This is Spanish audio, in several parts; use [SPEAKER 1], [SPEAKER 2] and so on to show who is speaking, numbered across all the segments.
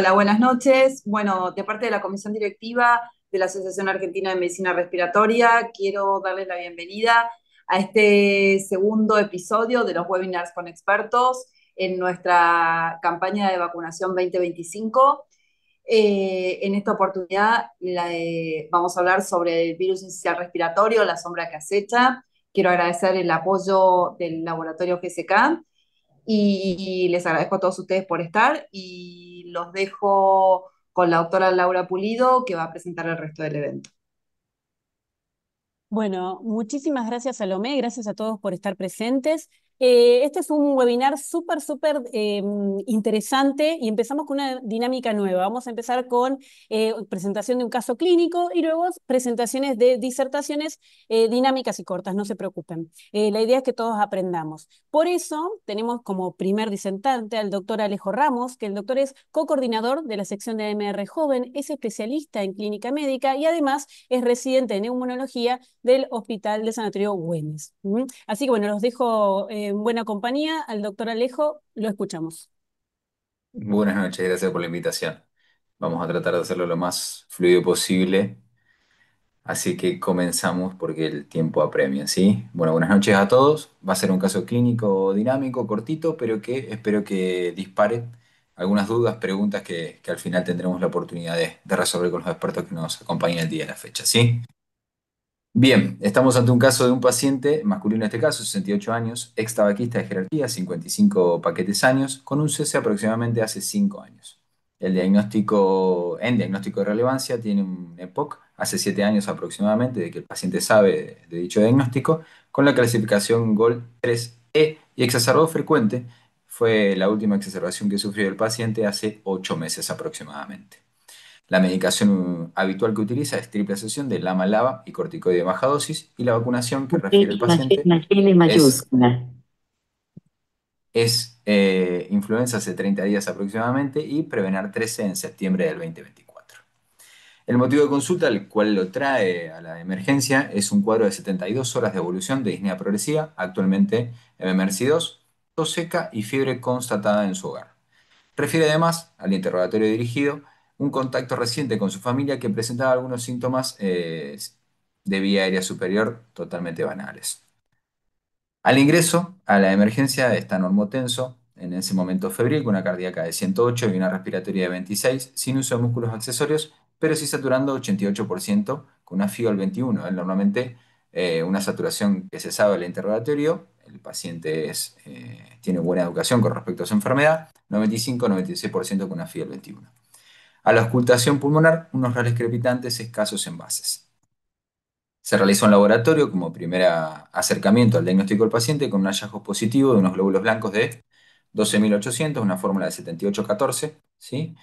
[SPEAKER 1] Hola, buenas noches. Bueno, de parte de la Comisión Directiva de la Asociación Argentina de Medicina Respiratoria, quiero darles la bienvenida a este segundo episodio de los webinars con expertos en nuestra campaña de vacunación 2025. En esta oportunidad vamos a hablar sobre el virus incisional respiratorio, la sombra que acecha. Quiero agradecer el apoyo del laboratorio GSK y les agradezco a todos ustedes por estar y los dejo con la doctora Laura Pulido, que va a presentar el resto del evento.
[SPEAKER 2] Bueno, muchísimas gracias, Salomé, gracias a todos por estar presentes. Este es un webinar súper interesante y empezamos con una dinámica nueva. Vamos a empezar con presentación de un caso clínico y luego presentaciones de disertaciones dinámicas y cortas, no se preocupen. La idea es que todos aprendamos. Por eso tenemos como primer disertante al doctor Alejo Ramos, que el doctor es co-coordinador de la sección de AMR Joven, es especialista en clínica médica y además es residente de neumonología del Hospital de Sanatorio Güemes. Así que bueno, los dejo en buena compañía. Al doctor Alejo lo escuchamos.
[SPEAKER 3] Buenas noches, gracias por la invitación. Vamos a tratar de hacerlo lo más fluido posible, así que comenzamos porque el tiempo apremia, ¿sí? Bueno, buenas noches a todos. Va a ser un caso clínico dinámico, cortito, pero que espero que dispare algunas dudas, preguntas que al final tendremos la oportunidad de resolver con los expertos que nos acompañan el día de la fecha, ¿sí? Bien, estamos ante un caso de un paciente, masculino en este caso, 68 años, ex tabaquista de jerarquía, 55 paquetes años, con un cese aproximadamente hace 5 años. En diagnóstico de relevancia tiene un EPOC hace 7 años aproximadamente de que el paciente sabe de dicho diagnóstico, con la clasificación GOL 3E y exacerbado frecuente fue la última exacerbación que sufrió el paciente hace 8 meses aproximadamente. La medicación habitual que utiliza es triple sesión de lama-lava y corticoide de baja dosis, y la vacunación que refiere el paciente
[SPEAKER 4] L
[SPEAKER 3] es,
[SPEAKER 4] mayúscula.
[SPEAKER 3] influenza hace 30 días aproximadamente y Prevenar 13 en septiembre del 2024. El motivo de consulta al cual lo trae a la emergencia es un cuadro de 72 horas de evolución de disnea progresiva, actualmente MMRC2, tos seca y fiebre constatada en su hogar. Refiere además al interrogatorio dirigido un contacto reciente con su familia que presentaba algunos síntomas de vía aérea superior totalmente banales. Al ingreso a la emergencia está normotenso, en ese momento febril, con una cardíaca de 108 y una respiratoria de 26, sin uso de músculos accesorios, pero sí saturando 88%, con una FIO al 21. Él normalmente, una saturación que se sabe del interrogatorio, el paciente tiene buena educación con respecto a su enfermedad, 95-96% con una FIO al 21. A la auscultación pulmonar, unos raros crepitantes escasos en bases. Se realizó un laboratorio como primer acercamiento al diagnóstico del paciente con un hallazgo positivo de unos glóbulos blancos de 12.800, una fórmula de 7814, ¿sí?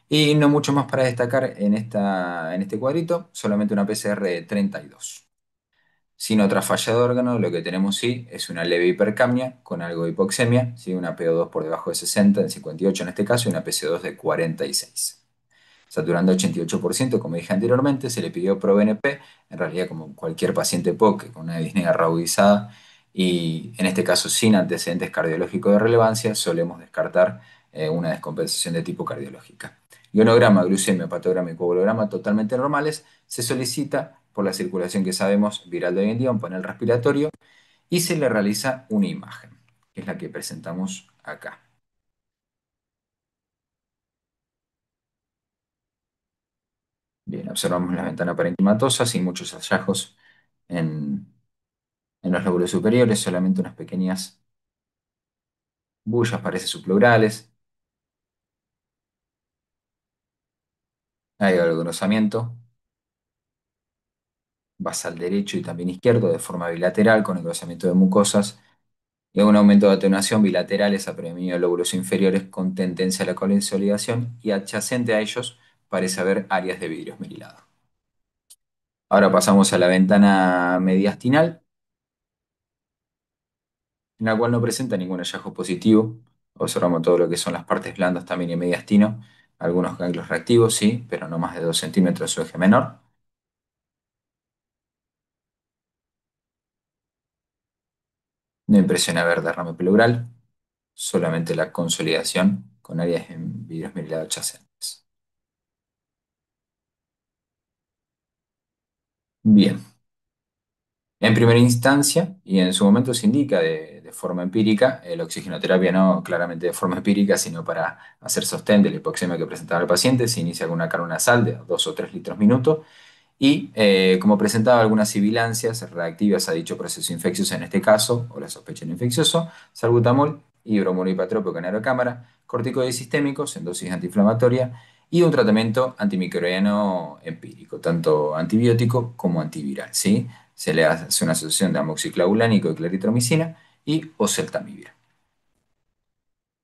[SPEAKER 3] Y no mucho más para destacar en este cuadrito, solamente una PCR de 32. Sin otra falla de órgano, lo que tenemos sí es una leve hipercapnia con algo de hipoxemia, ¿sí? Una PO2 por debajo de 60, en 58 en este caso, y una PC2 de 46. Saturando 88%, como dije anteriormente, se le pidió ProBNP, en realidad como cualquier paciente POC con una disnea ragudizada y en este caso sin antecedentes cardiológicos de relevancia, solemos descartar una descompensación de tipo cardiológica. Ionograma, glucemia, patograma y coagulograma totalmente normales, se solicita por la circulación que sabemos viral de hoy en día, un panel respiratorio y se le realiza una imagen, que es la que presentamos acá. Bien, observamos la ventana parenquimatosa sin muchos hallazgos en, en los lóbulos superiores, solamente unas pequeñas bullas, parece subpleurales. Hay algo de engrosamiento basal derecho y también izquierdo de forma bilateral con engrosamiento de mucosas y un aumento de atenuación bilaterales a predominio de lóbulos inferiores con tendencia a la consolidación y adyacente a ellos parece haber áreas de vidrio esmerilado. Ahora pasamos a la ventana mediastinal, en la cual no presenta ningún hallazgo positivo. Observamos todo lo que son las partes blandas también y mediastino, algunos ganglios reactivos, sí, pero no más de 2 centímetros su eje menor. No impresiona ver derrame pleural, solamente la consolidación con áreas en vidrio esmerilado adyacentes. Bien. En primera instancia, y en su momento se indica de forma empírica, la oxigenoterapia no claramente de forma empírica, sino para hacer sostén de la hipoxemia que presentaba el paciente, se inicia con una carga nasal de 2 o 3 litros minuto y como presentaba algunas sibilancias reactivas a dicho proceso infeccioso en este caso, o la sospecha de infeccioso, salbutamol y bromuro hipatrópico en aerocámara, corticoides sistémicos en dosis antiinflamatoria y un tratamiento antimicrobiano empírico, tanto antibiótico como antiviral, ¿sí? Se le hace una asociación de amoxiclavulánico y claritromicina y oseltamivir.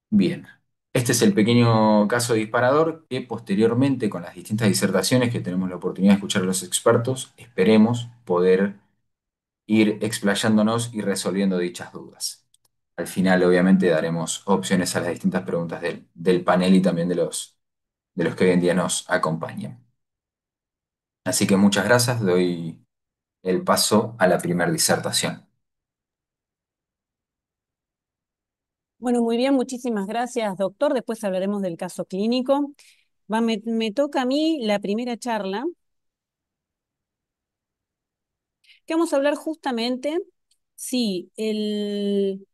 [SPEAKER 3] Bien, este es el pequeño caso disparador que posteriormente, con las distintas disertaciones que tenemos la oportunidad de escuchar a los expertos, esperemos poder ir explayándonos y resolviendo dichas dudas. Al final, obviamente, daremos opciones a las distintas preguntas del panel y también de los que hoy en día nos acompañan. Así que muchas gracias, doy el paso a la primera disertación.
[SPEAKER 2] Bueno, muy bien, muchísimas gracias, doctor. Después hablaremos del caso clínico. Me toca a mí la primera charla, que vamos a hablar justamente si el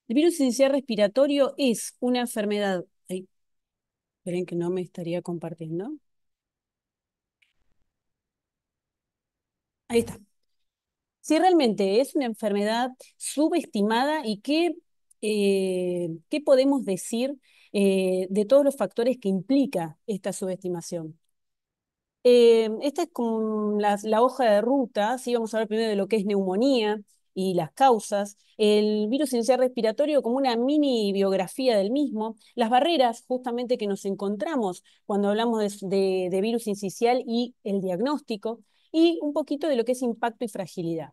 [SPEAKER 2] virus sincicial respiratorio es una enfermedad. Ay, esperen que no me estaría compartiendo. Ahí está. Si realmente es una enfermedad subestimada y qué podemos decir de todos los factores que implica esta subestimación. Esta es como la hoja de ruta, ¿sí? Vamos a hablar primero de lo que es neumonía y las causas, el virus sincicial respiratorio como una mini biografía del mismo, las barreras justamente que nos encontramos cuando hablamos de virus sincicial y el diagnóstico, y un poquito de lo que es impacto y fragilidad.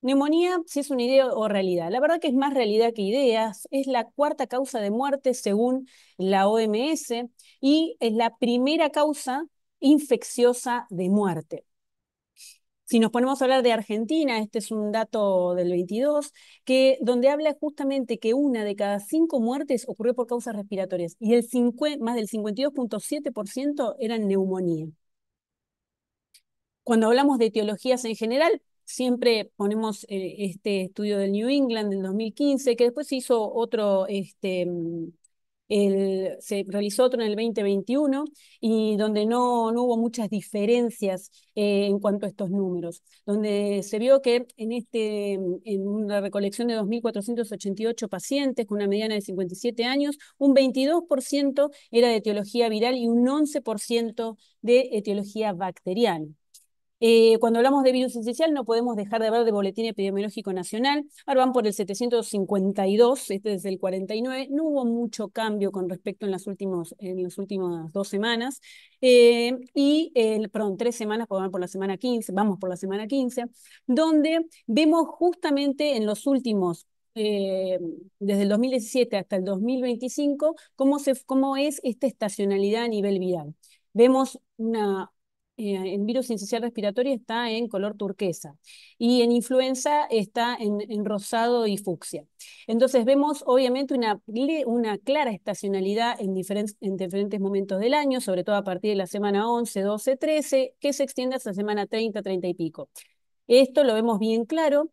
[SPEAKER 2] Neumonía, si es una idea o realidad. La verdad que es más realidad que ideas. Es la cuarta causa de muerte según la OMS y es la primera causa infecciosa de muerte. Si nos ponemos a hablar de Argentina, este es un dato del 22, donde habla justamente que una de cada 5 muertes ocurrió por causas respiratorias y más del 52,7% eran neumonía. Cuando hablamos de etiologías en general, siempre ponemos este estudio del New England del 2015, que después se hizo otro, se realizó otro en el 2021, y donde no hubo muchas diferencias en cuanto a estos números, donde se vio que en una recolección de 2.488 pacientes con una mediana de 57 años, un 22% era de etiología viral y un 11% de etiología bacteriana. Cuando hablamos de virus esencial no podemos dejar de hablar del Boletín Epidemiológico Nacional. Ahora van por el 752, este es el 49. No hubo mucho cambio con respecto en las últimas 2 semanas. Perdón, 3 semanas, porque van por la semana 15, vamos por la semana 15, donde vemos justamente en los últimos desde el 2017 hasta el 2025, cómo es esta estacionalidad a nivel viral. Vemos en virus sincicial respiratorio está en color turquesa y en influenza está en rosado y fucsia. Entonces vemos obviamente una clara estacionalidad en diferentes momentos del año, sobre todo a partir de la semana 11, 12, 13, que se extiende hasta la semana 30, 30 y pico. Esto lo vemos bien claro.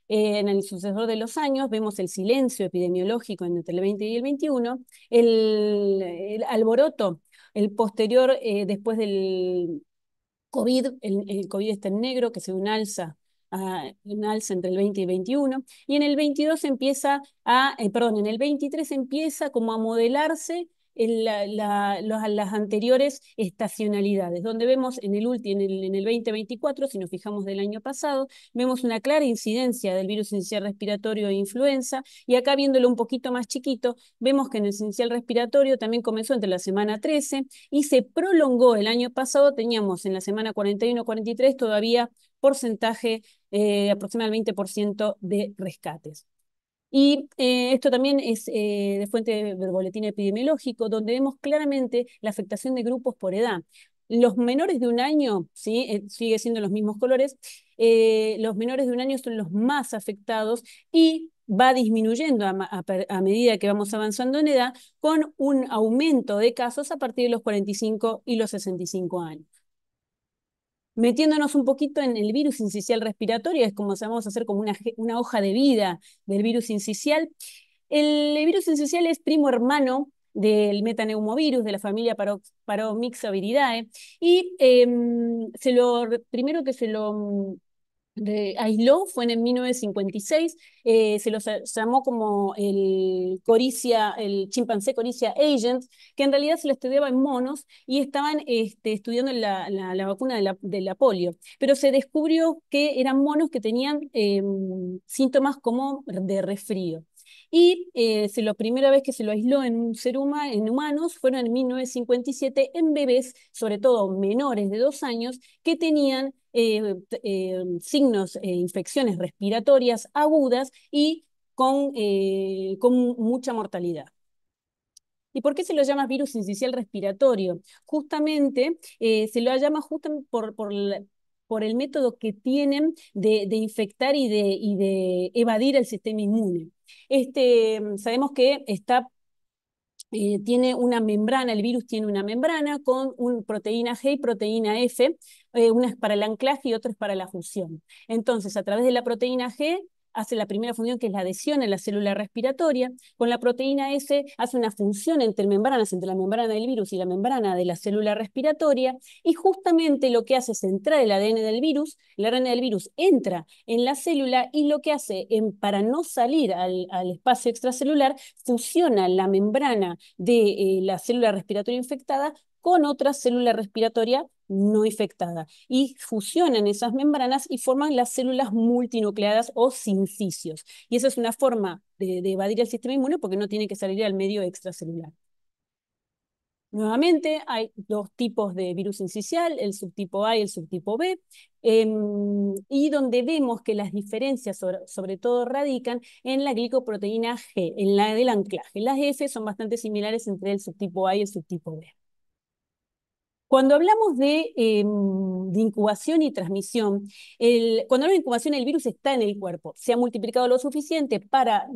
[SPEAKER 2] En el sucesor de los años vemos el silencio epidemiológico entre el 20 y el 21, el alboroto, el posterior después del COVID. El COVID está en negro, que se un alza entre el 20 y 21, y en el 22 en el 23 empieza como a modelarse las anteriores estacionalidades, donde vemos en el 2024, si nos fijamos del año pasado, vemos una clara incidencia del virus sincicial respiratorio e influenza, y acá viéndolo un poquito más chiquito, vemos que en el sincicial respiratorio también comenzó entre la semana 13 y se prolongó el año pasado. Teníamos en la semana 41-43 todavía porcentaje aproximadamente 20% de rescates. Y esto también es de fuente del boletín epidemiológico, donde vemos claramente la afectación de grupos por edad. Los menores de un año, ¿sí? Sigue siendo los mismos colores, los menores de un año son los más afectados y va disminuyendo a medida que vamos avanzando en edad, con un aumento de casos a partir de los 45 y los 65 años. Metiéndonos un poquito en el virus sincicial respiratorio, es como vamos a hacer como una hoja de vida del virus sincicial. El virus sincicial es primo hermano del metaneumovirus de la familia Paromyxoviridae y primero que se lo aisló fue en el 1956, se los llamó como el chimpancé Coricia agent, que en realidad se lo estudiaba en monos y estaban estudiando la vacuna de la polio, pero se descubrió que eran monos que tenían síntomas como de resfrío. Y la primera vez que se lo aisló en un ser humano, en humanos, fueron en 1957 en bebés, sobre todo menores de 2 años, que tenían signos, infecciones respiratorias agudas y con mucha mortalidad. ¿Y por qué se lo llama virus sincicial respiratorio? Justamente se lo llama por el método que tienen de infectar y de evadir el sistema inmune. Sabemos que tiene una membrana, el virus tiene una membrana con proteína G y proteína F, una es para el anclaje y otra es para la fusión. Entonces, a través de la proteína G hace la primera función, que es la adhesión en la célula respiratoria. Con la proteína S hace una función entre membranas, entre la membrana del virus y la membrana de la célula respiratoria, y justamente lo que hace es entrar el ADN del virus, el ARN del virus entra en la célula y lo que hace, para no salir al espacio extracelular, fusiona la membrana de la célula respiratoria infectada con otra célula respiratoria no infectada y fusionan esas membranas y forman las células multinucleadas o sincicios. Y esa es una forma de evadir el sistema inmune porque no tiene que salir al medio extracelular. Nuevamente, hay dos tipos de virus sincicial, el subtipo A y el subtipo B, y donde vemos que las diferencias sobre todo radican en la glicoproteína G, en la del anclaje. Las F son bastante similares entre el subtipo A y el subtipo B. Cuando hablamos de incubación y transmisión, cuando hablamos de incubación, el virus está en el cuerpo, se ha multiplicado lo suficiente para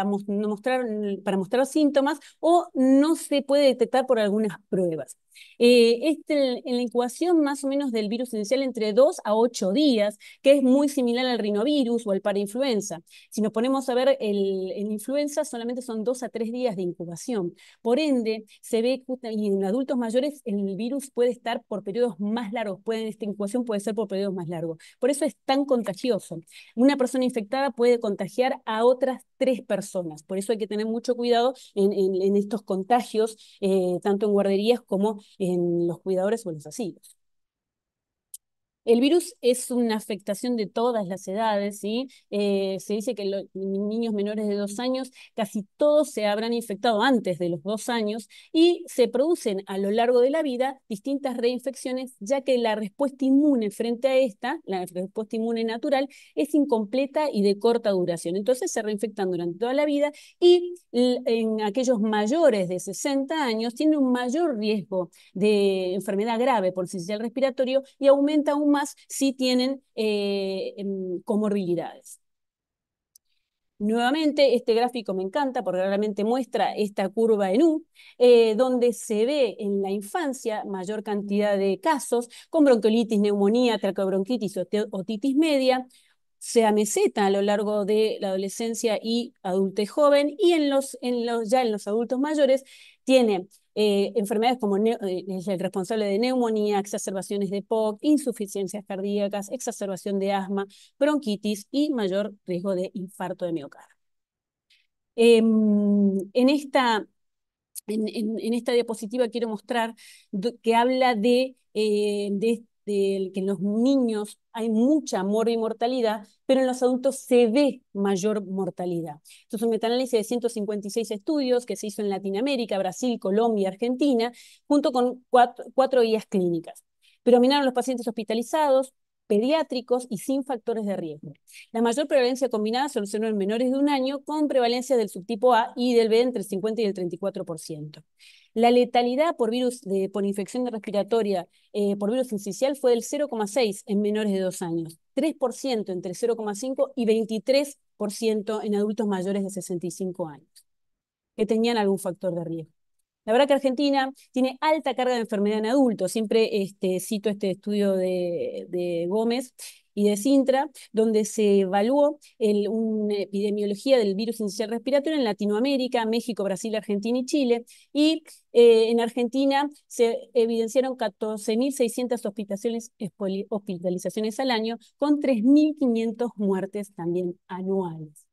[SPEAKER 2] mostrar síntomas o no se puede detectar por algunas pruebas. En la incubación más o menos del virus inicial entre 2 a 8 días, que es muy similar al rinovirus o al parainfluenza. Si nos ponemos a ver el influenza, solamente son 2 a 3 días de incubación. Por ende, se ve, y en adultos mayores el virus puede estar por periodos más largos, esta incubación puede ser por periodos más largos. Por eso es tan contagioso. Una persona infectada puede contagiar a otras 3 personas. Por eso hay que tener mucho cuidado en estos contagios, tanto en guarderías como en los cuidadores o en los asilos. El virus es una afectación de todas las edades, ¿sí? Se dice que los niños menores de 2 años, casi todos se habrán infectado antes de los 2 años y se producen a lo largo de la vida distintas reinfecciones, ya que la respuesta inmune frente a esta, la respuesta inmune natural, es incompleta y de corta duración. Entonces se reinfectan durante toda la vida y en aquellos mayores de 60 años tienen un mayor riesgo de enfermedad grave por sincicial respiratorio y aumenta aún más si tienen comorbilidades. Nuevamente, este gráfico me encanta porque realmente muestra esta curva en U, donde se ve en la infancia mayor cantidad de casos con bronquiolitis, neumonía, traqueobronquitis o otitis media, se ameseta a lo largo de la adolescencia y adultez joven, y ya en los adultos mayores tiene enfermedades como es el responsable de neumonía, exacerbaciones de POC, insuficiencias cardíacas, exacerbación de asma, bronquitis y mayor riesgo de infarto de miocardio. En esta diapositiva quiero mostrar que habla que en los niños hay mucha morbimortalidad, pero en los adultos se ve mayor mortalidad. Esto es un metaanálisis de 156 estudios que se hizo en Latinoamérica, Brasil, Colombia, Argentina, junto con cuatro guías clínicas. Predominaron los pacientes hospitalizados, pediátricos y sin factores de riesgo. La mayor prevalencia combinada se observó en menores de 1 año, con prevalencia del subtipo A y del B entre el 50 y el 34%. La letalidad por infección respiratoria por virus sincicial fue del 0,6 en menores de 2 años, 3% entre 0,5 y 23% en adultos mayores de 65 años, que tenían algún factor de riesgo. La verdad que Argentina tiene alta carga de enfermedad en adultos. Siempre cito este estudio de Gómez y de Sintra, donde se evaluó una epidemiología del virus sincicial respiratorio en Latinoamérica, México, Brasil, Argentina y Chile. Y en Argentina se evidenciaron 14.600 hospitalizaciones al año, con 3.500 muertes también anuales.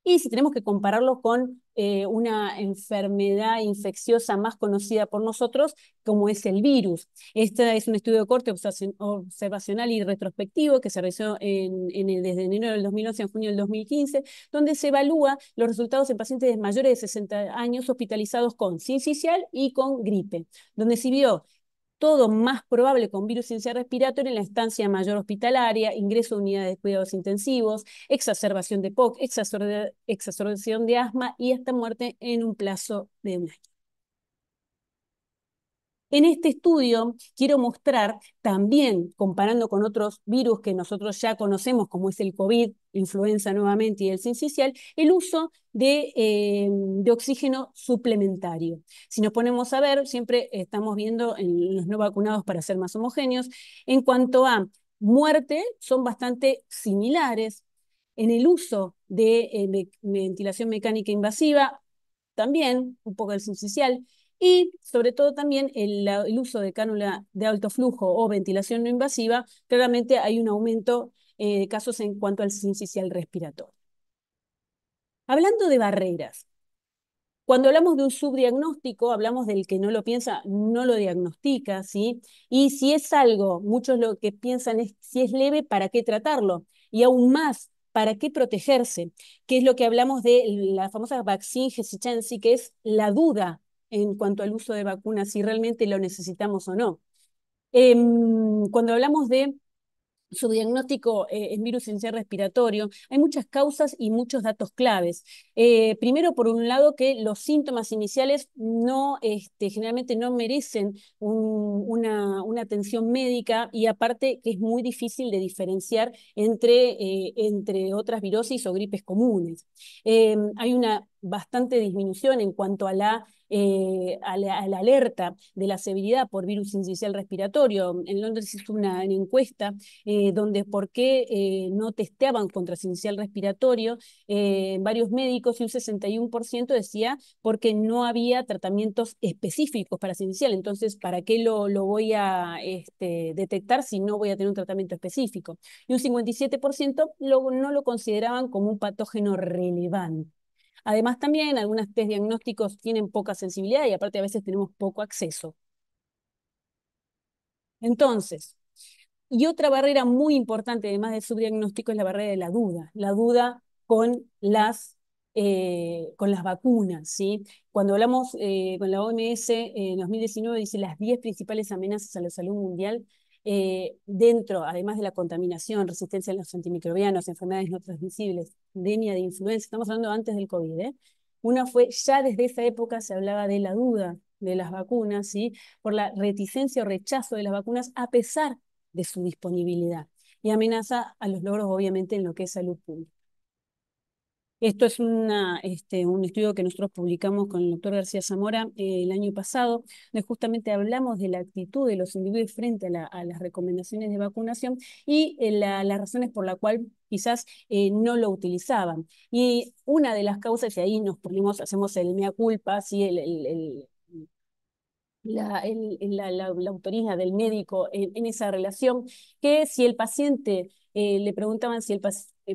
[SPEAKER 2] Y si tenemos que compararlo con una enfermedad infecciosa más conocida por nosotros, como es el virus. Este es un estudio de corte observacional y retrospectivo que se realizó desde enero del 2011 a junio del 2015, donde se evalúa los resultados en pacientes mayores de 60 años hospitalizados con sincicial y con gripe, donde se vio todo más probable con virus sincicial respiratorio en la estancia mayor hospitalaria, ingreso a unidades de cuidados intensivos, exacerbación de POC, exacerbación de asma y hasta muerte en un plazo de un año. En este estudio quiero mostrar también, comparando con otros virus que nosotros ya conocemos, como es el COVID, influenza nuevamente y el sincicial, el uso de oxígeno suplementario. Si nos ponemos a ver, siempre estamos viendo en los no vacunados para ser más homogéneos. En cuanto a muerte, son bastante similares. En el uso de ventilación mecánica invasiva, también un poco del sincicial. Y sobre todo también el uso de cánula de alto flujo o ventilación no invasiva, claramente hay un aumento de casos en cuanto al sincicial respiratorio. Hablando de barreras, cuando hablamos de un subdiagnóstico, hablamos del que no lo piensa, no lo diagnostica, ¿sí? Y si es algo, muchos lo que piensan es si es leve, ¿para qué tratarlo? Y aún más, ¿para qué protegerse? Que es lo que hablamos de la famosa vaccine hesitancy, que es la duda en cuanto al uso de vacunas, si realmente lo necesitamos o no. Cuando hablamos de su diagnóstico en virus sincicial respiratorio, hay muchas causas y muchos datos claves. Primero, por un lado, que los síntomas iniciales no, generalmente no merecen una atención médica, y aparte que es muy difícil de diferenciar entre otras virosis o gripes comunes. Hay una bastante disminución en cuanto a la alerta de la severidad por virus sincicial respiratorio. En Londres se hizo una encuesta donde por qué no testeaban contra sincicial respiratorio varios médicos, y un 61% decía porque no había tratamientos específicos para sincicial. Entonces, ¿para qué lo voy a detectar si no voy a tener un tratamiento específico? Y un 57% no lo consideraban como un patógeno relevante. Además, también algunos test diagnósticos tienen poca sensibilidad y aparte a veces tenemos poco acceso. Entonces, y otra barrera muy importante, además del subdiagnóstico, es la barrera de la duda con las vacunas, ¿sí? Cuando hablamos con la OMS en 2019, dice las 10 principales amenazas a la salud mundial, dentro, además de la contaminación, resistencia a los antimicrobianos, enfermedades no transmisibles, pandemia de influenza, estamos hablando antes del COVID, ¿eh? Una fue, ya desde esa época se hablaba de la duda de las vacunas, ¿sí? Por la reticencia o rechazo de las vacunas a pesar de su disponibilidad, y amenaza a los logros, obviamente, en lo que es salud pública. Esto es un estudio que nosotros publicamos con el doctor García Zamora el año pasado, donde justamente hablamos de la actitud de los individuos frente a las recomendaciones de vacunación y las razones por las cuales quizás no lo utilizaban. Y una de las causas, y ahí hacemos el mea culpa, ¿sí? La autoría del médico en esa relación, que si el paciente, le preguntaban si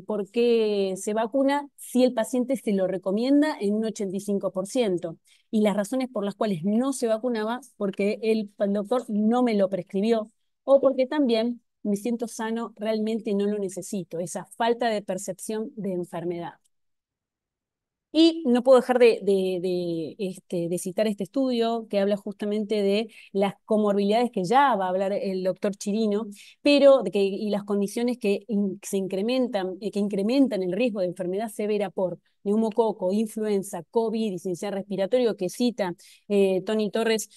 [SPEAKER 2] por qué se vacuna, si el paciente se lo recomienda en un 85%, y las razones por las cuales no se vacunaba, porque el doctor no me lo prescribió, o porque también me siento sano, realmente no lo necesito, esa falta de percepción de enfermedad. Y no puedo dejar de citar este estudio que habla justamente de las comorbilidades, que ya va a hablar el doctor Chirino, pero y las condiciones se incrementan, que incrementan el riesgo de enfermedad severa por neumococo, influenza, COVID y sincicial respiratorio, que cita Tony Torres,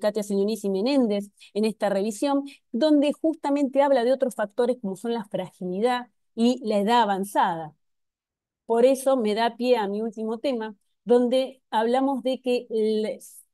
[SPEAKER 2] Katia Señoniz y Menéndez en esta revisión, donde justamente habla de otros factores como son la fragilidad y la edad avanzada. Por eso me da pie a mi último tema, donde hablamos de que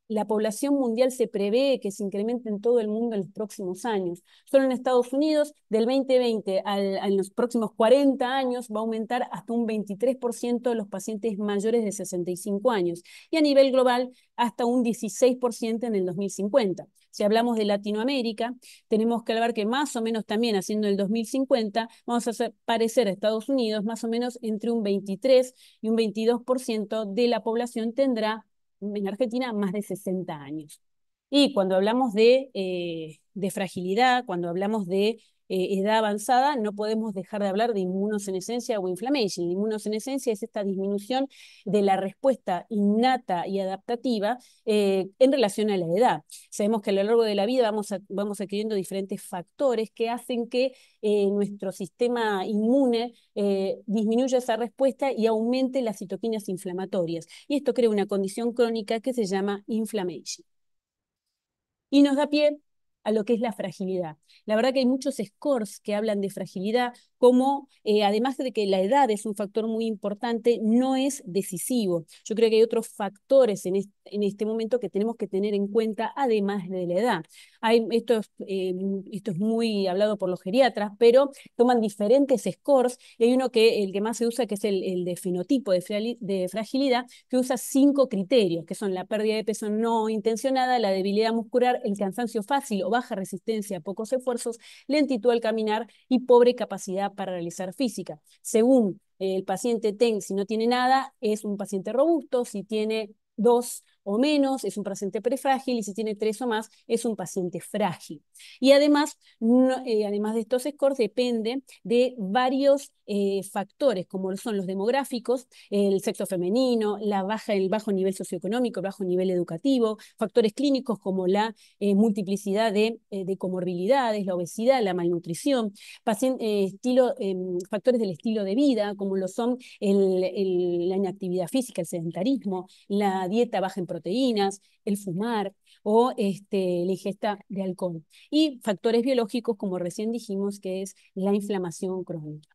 [SPEAKER 2] la población mundial se prevé que se incremente en todo el mundo en los próximos años. Solo en Estados Unidos, del 2020 en los próximos 40 años, va a aumentar hasta un 23% de los pacientes mayores de 65 años y a nivel global hasta un 16% en el 2050. Si hablamos de Latinoamérica, tenemos que hablar que más o menos también haciendo el 2050, vamos a hacer parecer a Estados Unidos, más o menos entre un 23 y un 22% de la población tendrá en Argentina más de 60 años. Y cuando hablamos de fragilidad, cuando hablamos de edad avanzada, no podemos dejar de hablar de inmunosenescencia o inflammation. La inmunosenescencia es esta disminución de la respuesta innata y adaptativa en relación a la edad. Sabemos que a lo largo de la vida vamos adquiriendo diferentes factores que hacen que nuestro sistema inmune disminuya esa respuesta y aumente las citoquinas inflamatorias. Y esto crea una condición crónica que se llama inflammation. Y nos da pie a lo que es la fragilidad. La verdad que hay muchos scores que hablan de fragilidad, como además de que la edad es un factor muy importante, no es decisivo. Yo creo que hay otros factores en este momento que tenemos que tener en cuenta, además de la edad. Esto es muy hablado por los geriatras, pero toman diferentes scores, y hay uno que el que más se usa, que es el de fenotipo de fragilidad, que usa 5 criterios, que son la pérdida de peso no intencionada, la debilidad muscular, el cansancio fácil o baja resistencia a pocos esfuerzos, lentitud al caminar y pobre capacidad para realizar física. Según el paciente TEN, si no tiene nada, es un paciente robusto; si tiene 2 o menos, es un paciente prefrágil; y si tiene 3 o más, es un paciente frágil. Y además, además de estos scores, depende de varios factores, como son los demográficos, el sexo femenino, el bajo nivel socioeconómico, el bajo nivel educativo, factores clínicos como la multiplicidad de comorbilidades, la obesidad, la malnutrición, factores del estilo de vida, como lo son la inactividad física, el sedentarismo, la dieta baja en proteínas, el fumar o la ingesta de alcohol. Y factores biológicos, como recién dijimos, que es la inflamación crónica.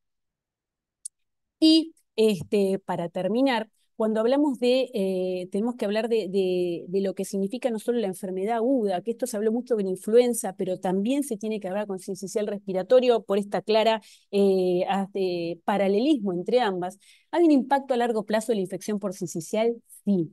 [SPEAKER 2] Y para terminar, cuando hablamos tenemos que hablar de lo que significa no solo la enfermedad aguda, que esto se habló mucho de la influenza, pero también se tiene que hablar con sincicial respiratorio por esta clara paralelismo entre ambas. ¿Hay un impacto a largo plazo de la infección por sincicial? Sí.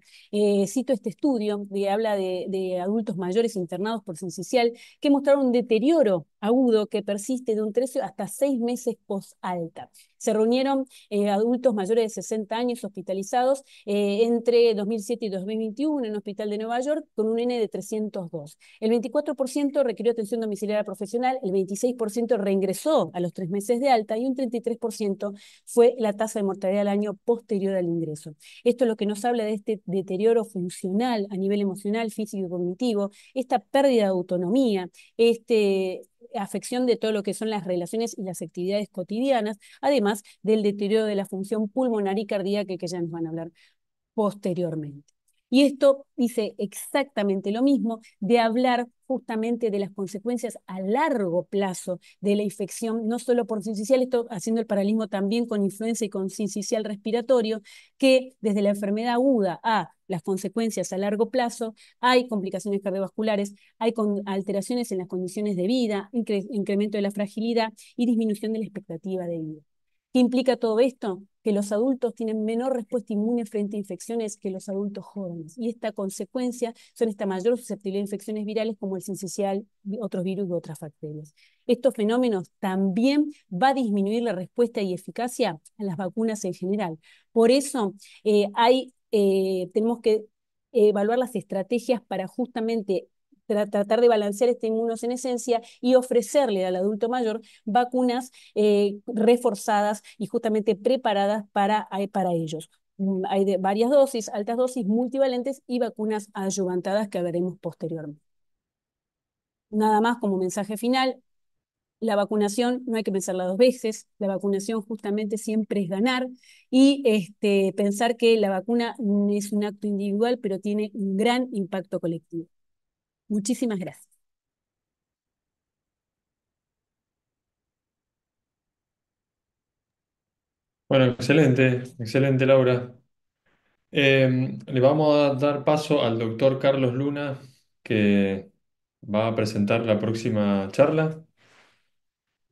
[SPEAKER 2] Cito este estudio que habla de adultos mayores internados por sincicial que mostraron un deterioro agudo que persiste de un 13 hasta 6 meses post-alta. Se reunieron adultos mayores de 60 años hospitalizados entre 2007 y 2021 en un hospital de Nueva York con un N de 302. El 24% requirió atención domiciliaria profesional, el 26% reingresó a los 3 meses de alta y un 33% fue la tasa de mortalidad al año posterior al ingreso. Esto es lo que nos habla de este deterioro funcional a nivel emocional, físico y cognitivo, esta pérdida de autonomía, afección de todo lo que son las relaciones y las actividades cotidianas, además del deterioro de la función pulmonar y cardíaca que ya nos van a hablar posteriormente. Y esto dice exactamente lo mismo de hablar justamente de las consecuencias a largo plazo de la infección, no solo por sincicial, esto haciendo el paralelismo también con influenza y con sincicial respiratorio, que desde la enfermedad aguda a las consecuencias a largo plazo, hay complicaciones cardiovasculares, hay alteraciones en las condiciones de vida, incremento de la fragilidad y disminución de la expectativa de vida. ¿Qué implica todo esto? Que los adultos tienen menor respuesta inmune frente a infecciones que los adultos jóvenes. Y esta consecuencia son esta mayor susceptibilidad a infecciones virales como el sincicial, otros virus y otras bacterias. Estos fenómenos también va a disminuir la respuesta y eficacia a las vacunas en general. Por eso tenemos que evaluar las estrategias para justamente tratar de balancear esta inmunosenescencia y ofrecerle al adulto mayor vacunas reforzadas y justamente preparadas para ellos. Hay de varias dosis, altas dosis, multivalentes y vacunas adyuvantadas que veremos posteriormente. Nada más como mensaje final, la vacunación no hay que pensarla 2 veces, la vacunación justamente siempre es ganar y pensar que la vacuna es un acto individual, pero tiene un gran impacto colectivo. Muchísimas gracias.
[SPEAKER 4] Bueno, excelente, excelente, Laura. Le vamos a dar paso al doctor Carlos Luna, que va a presentar la próxima charla.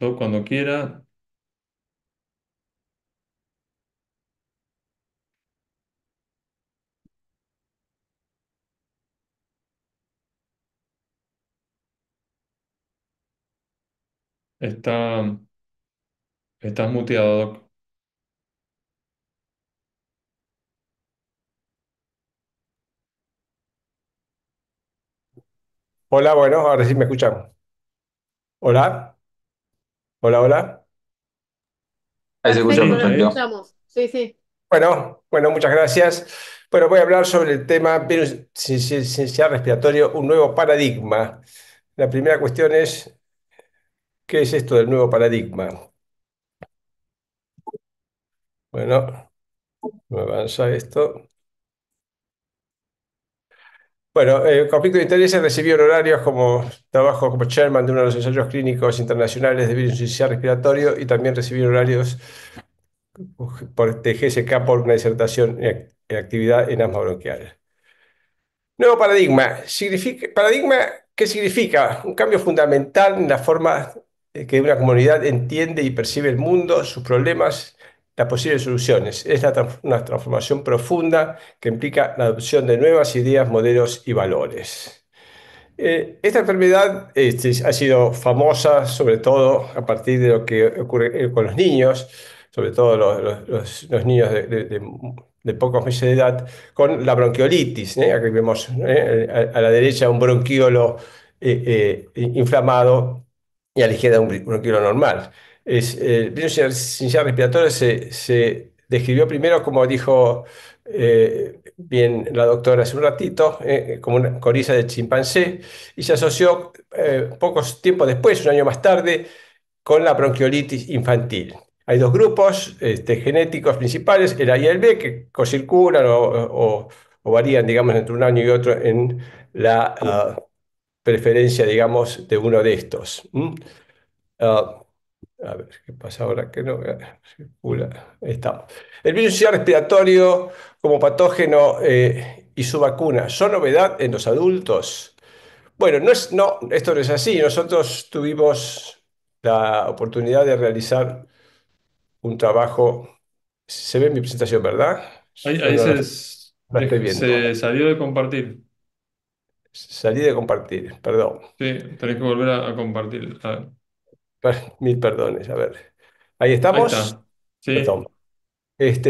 [SPEAKER 4] Doc, cuando quiera. Está, estás muteado, Doc.
[SPEAKER 5] Hola, bueno, ahora sí me escuchan. Hola, hola, hola.
[SPEAKER 3] Ahí se escucha
[SPEAKER 4] Sí,
[SPEAKER 6] Perfecto, lo
[SPEAKER 4] ahí.
[SPEAKER 3] perfecto.
[SPEAKER 6] escuchamos. Sí, sí.
[SPEAKER 5] Bueno, muchas gracias. Bueno, voy a hablar sobre el tema virus sincicial respiratorio, un nuevo paradigma. La primera cuestión es, ¿qué es esto del nuevo paradigma? Bueno, me avanza esto. Bueno, el conflicto de intereses recibió honorarios como trabajo como chairman de uno de los ensayos clínicos internacionales de virus sincicial respiratorio y también recibió honorarios por TGSK por una disertación en actividad en asma bronquial. Nuevo paradigma. Paradigma, ¿qué significa? Un cambio fundamental en la forma que una comunidad entiende y percibe el mundo, sus problemas, las posibles soluciones. Es una transformación profunda que implica la adopción de nuevas ideas, modelos y valores. Esta enfermedad ha sido famosa sobre todo a partir de lo que ocurre con los niños, sobre todo los niños de pocos meses de edad, con la bronquiolitis, ¿eh? Aquí vemos a la derecha un bronquiolo inflamado y a la izquierda un bronquiolo normal. El virus sincicial respiratorio se describió primero, como dijo bien la doctora hace un ratito, como una coriza de chimpancé y se asoció pocos tiempos después, un año más tarde, con la bronquiolitis infantil. Hay dos grupos genéticos principales, el A y el B, que cocirculan o varían, digamos, entre un año y otro en la preferencia, digamos, de uno de estos. Ah, a ver, ¿qué pasa ahora? Que no circula. Ahí estamos. El virus sincicial respiratorio como patógeno y su vacuna, ¿son novedad en los adultos? Bueno, no, esto no es así. Nosotros tuvimos la oportunidad de realizar un trabajo. Se ve en mi presentación, ¿verdad?
[SPEAKER 4] Ahí,
[SPEAKER 5] Yo
[SPEAKER 4] ahí
[SPEAKER 5] no
[SPEAKER 4] se,
[SPEAKER 5] la estoy
[SPEAKER 4] se
[SPEAKER 5] viendo.
[SPEAKER 4] salió de compartir.
[SPEAKER 5] Salí de compartir, perdón.
[SPEAKER 4] Sí, tenés que volver a compartir. A ver.
[SPEAKER 5] Mil perdones. A ver. Ahí
[SPEAKER 4] Ahí
[SPEAKER 5] estamos.
[SPEAKER 4] está. Sí.
[SPEAKER 5] Perdón.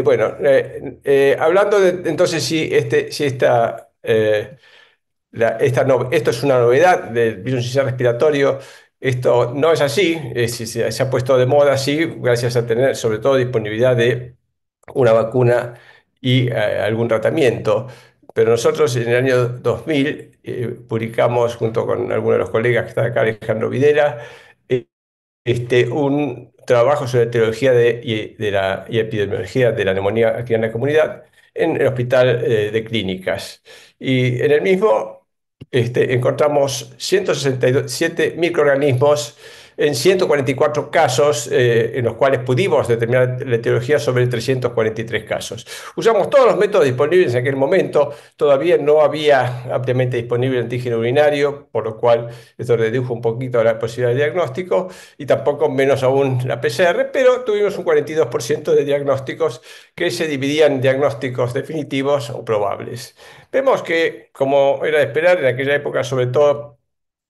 [SPEAKER 5] Bueno, hablando de entonces si esta esto es una novedad del virus sincicial respiratorio. Esto no es así, se ha puesto de moda así gracias a tener sobre todo disponibilidad de una vacuna y algún tratamiento. Pero nosotros en el año 2000 publicamos junto con algunos de los colegas que están acá, Alejandro Videla, eh, un trabajo sobre etiología y epidemiología de la neumonía aquí en la comunidad en el Hospital de Clínicas. Y en el mismo encontramos 167 microorganismos en 144 casos, en los cuales pudimos determinar la etiología sobre 343 casos. Usamos todos los métodos disponibles en aquel momento, todavía no había ampliamente disponible el antígeno urinario, por lo cual esto redujo un poquito la posibilidad de diagnóstico y tampoco menos aún la PCR, pero tuvimos un 42% de diagnósticos que se dividían en diagnósticos definitivos o probables. Vemos que, como era de esperar, en aquella época sobre todo,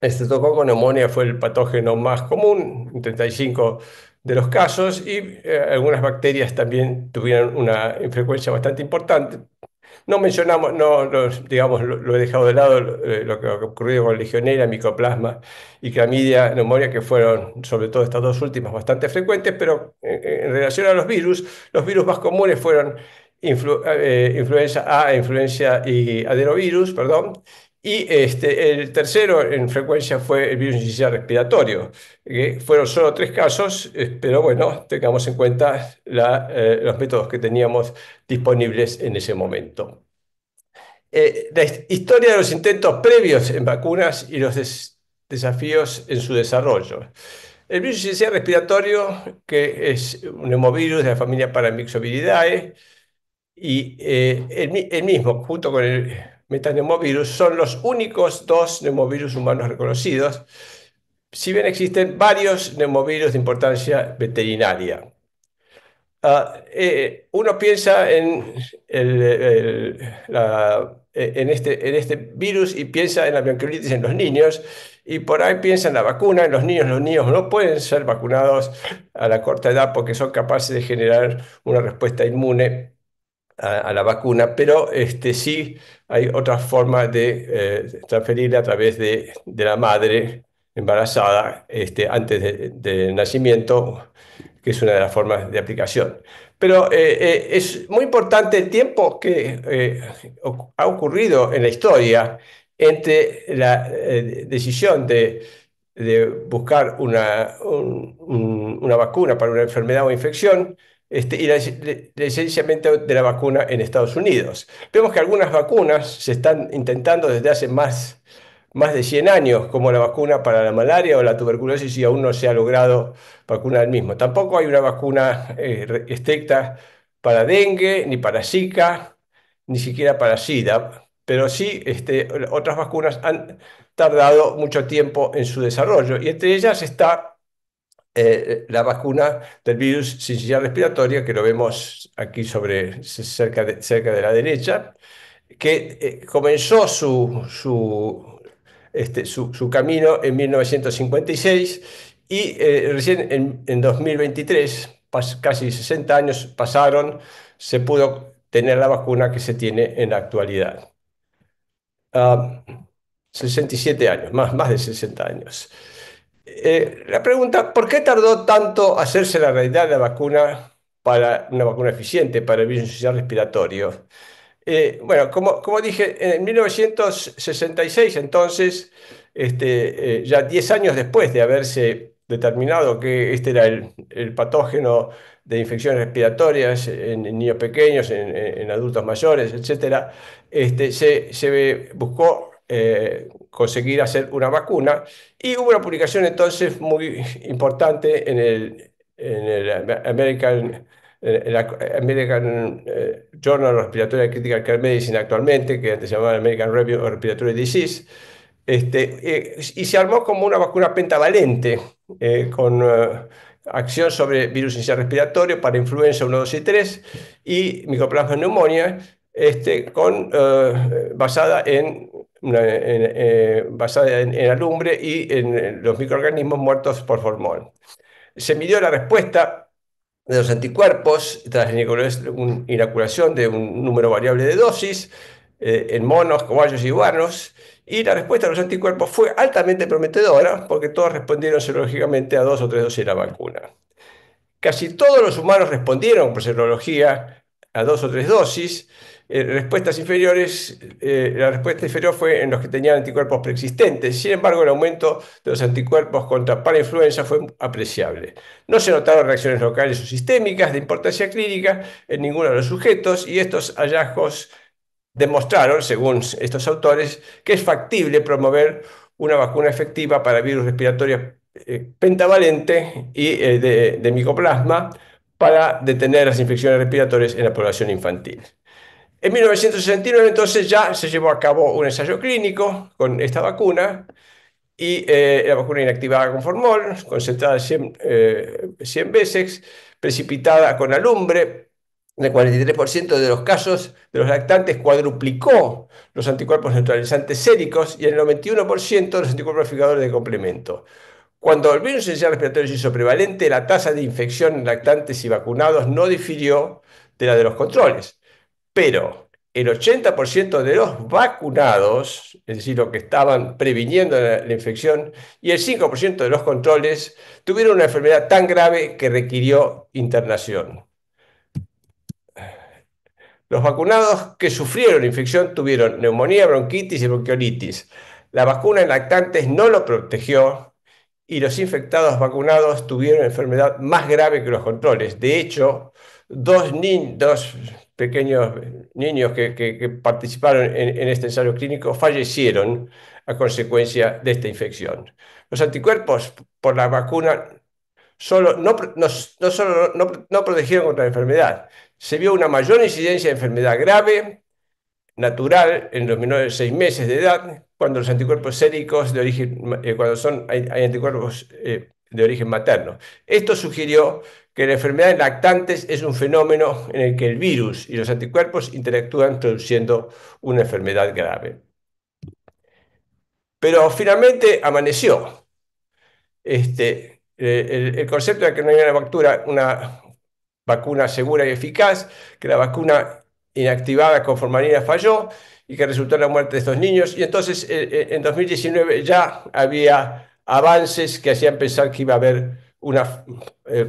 [SPEAKER 5] estreptococo neumonía fue el patógeno más común, en 35 de los casos, y algunas bacterias también tuvieron una infrecuencia bastante importante. No mencionamos, no, digamos, lo he dejado de lado, lo que ocurrió con Legionela, Mycoplasma y Clamidia, neumonía, que fueron, sobre todo estas dos últimas, bastante frecuentes, pero en relación a los virus más comunes fueron influenza A, influenza y adenovirus, perdón, y el tercero en frecuencia fue el virus incisional respiratorio, que fueron solo tres casos, pero bueno, tengamos en cuenta los métodos que teníamos disponibles en ese momento. La historia de los intentos previos en vacunas y los desafíos en su desarrollo. El virus sincicial respiratorio, que es un hemovirus de la familia Paramyxoviridae, y el mismo, junto con el metapneumovirus, son los únicos dos neumovirus humanos reconocidos, si bien existen varios neumovirus de importancia veterinaria. Uno piensa en este virus y piensa en la bronquiolitis en los niños, y por ahí piensa en la vacuna en los niños. Los niños no pueden ser vacunados a la corta edad porque son capaces de generar una respuesta inmune a la vacuna, pero sí hay otras formas de transferirla a través de la madre embarazada antes del nacimiento, que es una de las formas de aplicación. Pero es muy importante el tiempo que ha ocurrido en la historia entre la decisión de buscar una vacuna para una enfermedad o infección y la licenciamiento de la vacuna en Estados Unidos. Vemos que algunas vacunas se están intentando desde hace más de 100 años, como la vacuna para la malaria o la tuberculosis, y aún no se ha logrado vacunar el mismo. Tampoco hay una vacuna estricta para dengue, ni para Zika, ni siquiera para SIDA, pero sí otras vacunas han tardado mucho tiempo en su desarrollo, y entre ellas está la vacuna del virus sincicial respiratoria, que lo vemos aquí cerca de la derecha, que comenzó su camino en 1956, y recién en 2023, casi 60 años pasaron, se pudo tener la vacuna que se tiene en la actualidad. Ah, 67 años, más de 60 años. La pregunta: ¿por qué tardó tanto hacerse la realidad la vacuna para una vacuna eficiente para el virus sincicial respiratorio? Bueno, como dije, en 1966, entonces, ya 10 años después de haberse determinado que este era el patógeno de infecciones respiratorias en niños pequeños, en adultos mayores, etcétera, se buscó conseguir hacer una vacuna, y hubo una publicación entonces muy importante en el American Journal of Respiratory and Critical Care Medicine actualmente, que antes se llamaba American Review of Respiratory Disease, y se armó como una vacuna pentavalente con acción sobre virus sincicial respiratorio para influenza 1, 2 y 3 y Mycoplasma pneumonia, basada en alumbre y en los microorganismos muertos por formol. Se midió la respuesta de los anticuerpos tras la inoculación de un número variable de dosis en monos, cobayos y guanos, y la respuesta de los anticuerpos fue altamente prometedora porque todos respondieron serológicamente a 2 o 3 dosis de la vacuna. Casi todos los humanos respondieron por serología a 2 o 3 dosis. Respuestas inferiores, la respuesta inferior fue en los que tenían anticuerpos preexistentes. Sin embargo, el aumento de los anticuerpos contra parainfluenza fue apreciable. No se notaron reacciones locales o sistémicas de importancia clínica en ninguno de los sujetos, y estos hallazgos demostraron, según estos autores, que es factible promover una vacuna efectiva para virus respiratorios pentavalente y de micoplasma para detener las infecciones respiratorias en la población infantil. En 1969 entonces ya se llevó a cabo un ensayo clínico con esta vacuna, y la vacuna inactivada con formol, concentrada 100 veces, precipitada con alumbre. En el 43% de los casos de los lactantes cuadruplicó los anticuerpos neutralizantes séricos, y en el 91% los anticuerpos figadores de complemento. Cuando el virus sincicial respiratorio se hizo prevalente, la tasa de infección en lactantes y vacunados no difirió de la de los controles, pero el 80% de los vacunados, es decir, los que estaban previniendo la infección, y el 5% de los controles tuvieron una enfermedad tan grave que requirió internación. Los vacunados que sufrieron infección tuvieron neumonía, bronquitis y bronquiolitis. La vacuna en lactantes no lo protegió, y los infectados vacunados tuvieron enfermedad más grave que los controles. De hecho, dos pequeños niños que participaron en este ensayo clínico fallecieron a consecuencia de esta infección. Los anticuerpos por la vacuna no solo no protegieron contra la enfermedad, se vio una mayor incidencia de enfermedad grave, natural, en los menores de 6 meses de edad, cuando los anticuerpos séricos de origen, hay anticuerpos de origen materno. Esto sugirió que la enfermedad en lactantes es un fenómeno en el que el virus y los anticuerpos interactúan produciendo una enfermedad grave. Pero finalmente amaneció. El concepto de que no hay una vacuna segura y eficaz, que la vacuna inactivada con formalina falló y que resultó en la muerte de estos niños. Y entonces en 2019 ya había avances que hacían pensar que iba a haber una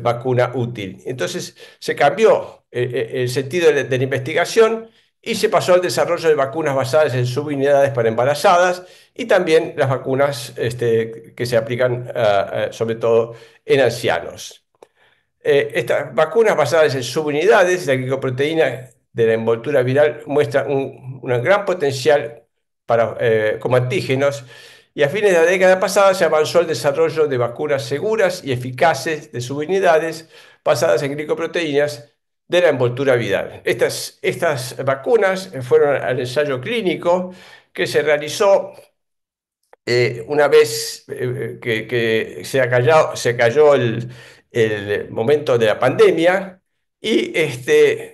[SPEAKER 5] vacuna útil. Entonces se cambió el sentido de la investigación y se pasó al desarrollo de vacunas basadas en subunidades para embarazadas y también las vacunas que se aplican sobre todo en ancianos. Estas vacunas basadas en subunidades, la glicoproteína de la envoltura viral muestra un gran potencial como antígenos y a fines de la década pasada se avanzó el desarrollo de vacunas seguras y eficaces de subunidades basadas en glicoproteínas de la envoltura viral. Estas vacunas fueron al ensayo clínico que se realizó una vez que se cayó el momento de la pandemia y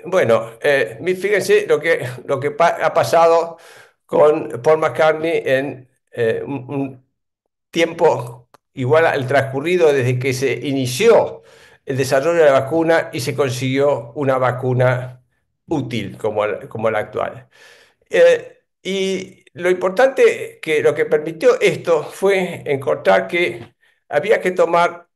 [SPEAKER 5] bueno, fíjense lo que ha pasado con Paul McCartney en un tiempo igual al transcurrido desde que se inició el desarrollo de la vacuna y se consiguió una vacuna útil como la actual. Y lo importante que lo que permitió esto fue encontrar que había que tomar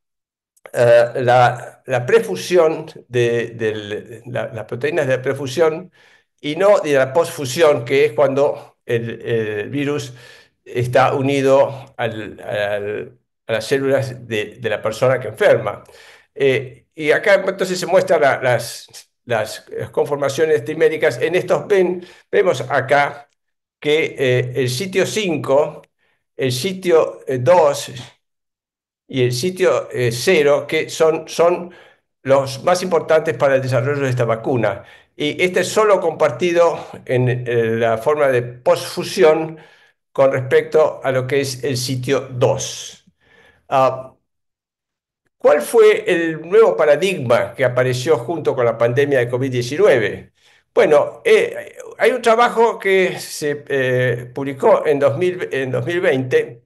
[SPEAKER 5] la prefusión las proteínas de la prefusión y no de la posfusión, que es cuando el virus está unido a las células de la persona que enferma. Y acá entonces se muestran las conformaciones triméricas. En estos vemos acá que el sitio 5, el sitio 2 y el sitio 0, que son los más importantes para el desarrollo de esta vacuna. Y este es solo compartido en la forma de posfusión con respecto a lo que es el sitio 2. ¿Cuál fue el nuevo paradigma que apareció junto con la pandemia de COVID-19? Bueno, hay un trabajo que se publicó en 2020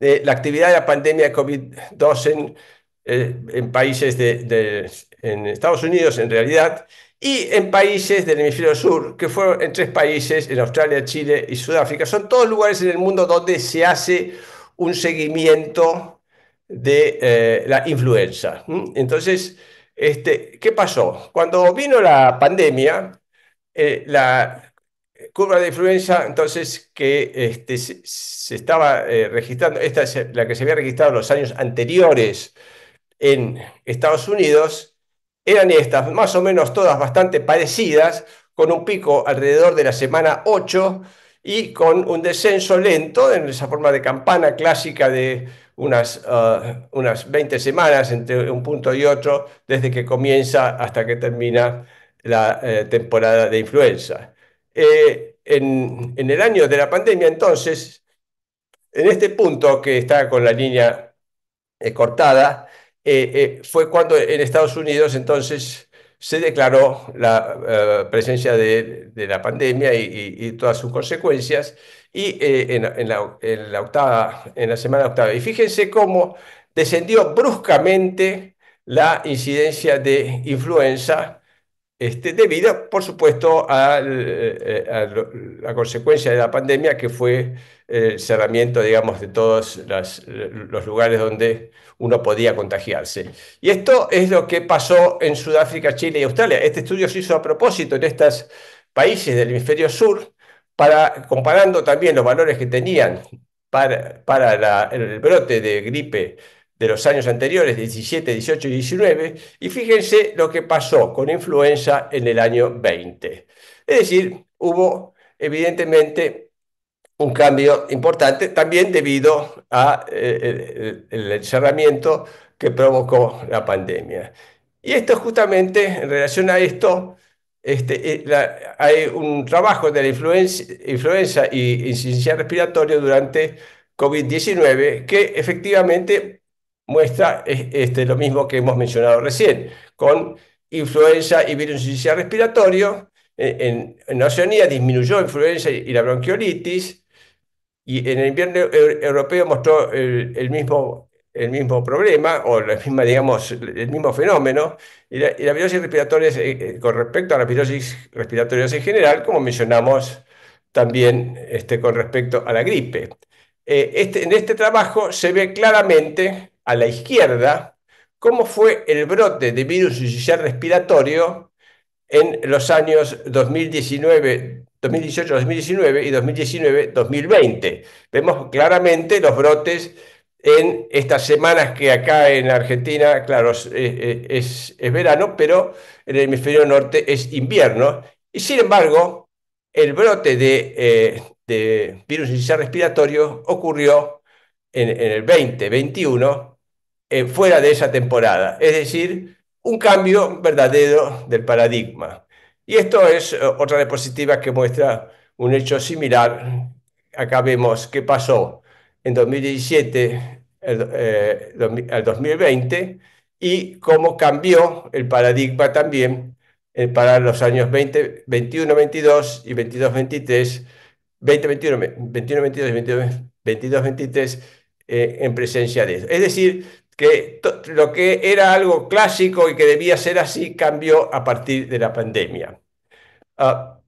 [SPEAKER 5] de la actividad de la pandemia de COVID-2 en países en Estados Unidos, en realidad, y en países del hemisferio sur, que fueron en 3 países, en Australia, Chile y Sudáfrica. Son todos lugares en el mundo donde se hace un seguimiento de la influenza. Entonces, ¿qué pasó? Cuando vino la pandemia, la curva de influenza, entonces, que se estaba registrando, esta es la que se había registrado en los años anteriores en Estados Unidos, eran estas, más o menos todas bastante parecidas, con un pico alrededor de la semana 8 y con un descenso lento en esa forma de campana clásica de unas 20 semanas entre un punto y otro, desde que comienza hasta que termina la temporada de influenza. En el año de la pandemia, entonces, en este punto que está con la línea cortada, fue cuando en Estados Unidos entonces se declaró la presencia de la pandemia y todas sus consecuencias, y en la semana octava. Y fíjense cómo descendió bruscamente la incidencia de influenza debido, por supuesto, la consecuencia de la pandemia, que fue el cerramiento, digamos, de todos los lugares donde uno podía contagiarse. Y esto es lo que pasó en Sudáfrica, Chile y Australia. Este estudio se hizo a propósito en estos países del hemisferio sur, comparando también los valores que tenían para el brote de gripe de los años anteriores, 17, 18 y 19, y fíjense lo que pasó con influenza en el año 20. Es decir, hubo evidentemente un cambio importante, también debido a el encerramiento que provocó la pandemia. Y esto justamente, en relación a esto, hay un trabajo de la influenza y insuficiencia respiratoria durante COVID-19 que efectivamente muestra lo mismo que hemos mencionado recién, con influenza y virus insuficiencia respiratorio. En Oceanía disminuyó influenza y la bronquiolitis, y en el invierno europeo mostró el mismo problema, o la misma, digamos, el mismo fenómeno, y la virosis respiratoria, con respecto a las virosis respiratorias en general, como mencionamos también con respecto a la gripe. En este trabajo se ve claramente a la izquierda cómo fue el brote de virus sincicial respiratorio en los años 2019, 2018-2019 y 2019-2020. Vemos claramente los brotes en estas semanas que acá en Argentina, claro, es verano, pero en el hemisferio norte es invierno. Y sin embargo, el brote de virus sincicial respiratorio ocurrió en el 2021, fuera de esa temporada. Es decir, un cambio verdadero del paradigma. Y esto es otra diapositiva que muestra un hecho similar. Acá vemos qué pasó en 2017 al 2020 y cómo cambió el paradigma también para los años 2021, 22 y 22, 23, 2021, 21, 22 y 22, 23, en presencia de eso. Es decir, que lo que era algo clásico y que debía ser así cambió a partir de la pandemia. Ah,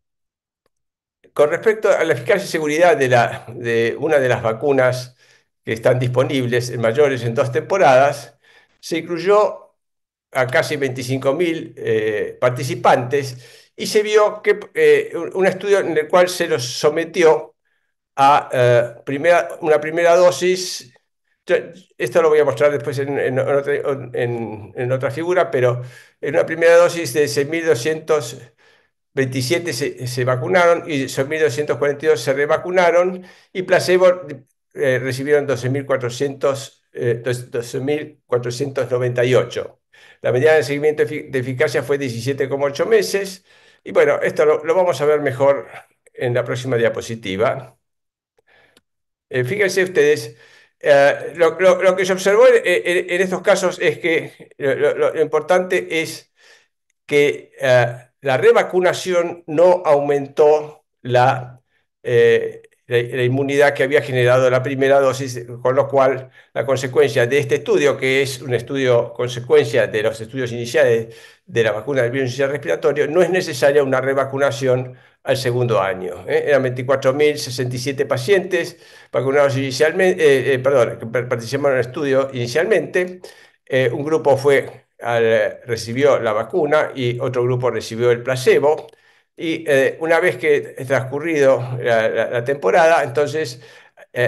[SPEAKER 5] con respecto a la eficacia y seguridad de una de las vacunas que están disponibles en mayores en 2 temporadas, se incluyó a casi 25.000 participantes, y se vio que un estudio en el cual se los sometió a una primera dosis. Yo- Esto lo voy a mostrar después en otra figura, pero en una primera dosis de 6.227 se vacunaron y 6.242 se revacunaron, y placebo recibieron 12.498. La medida de seguimiento de eficacia fue 17,8 meses, y bueno, esto lo vamos a ver mejor en la próxima diapositiva. Fíjense ustedes, lo que se observó en estos casos es que lo importante es que la revacunación no aumentó la inmunidad que había generado la primera dosis, con lo cual la consecuencia de este estudio, que es un estudio consecuencia de los estudios iniciales de la vacuna del virus sincicial respiratorio, no es necesaria una revacunación al segundo año. Eran 24.067 pacientes vacunados inicialmente, perdón, que participaron en el estudio inicialmente. Un grupo recibió la vacuna y otro grupo recibió el placebo. Y una vez que transcurrido la temporada, entonces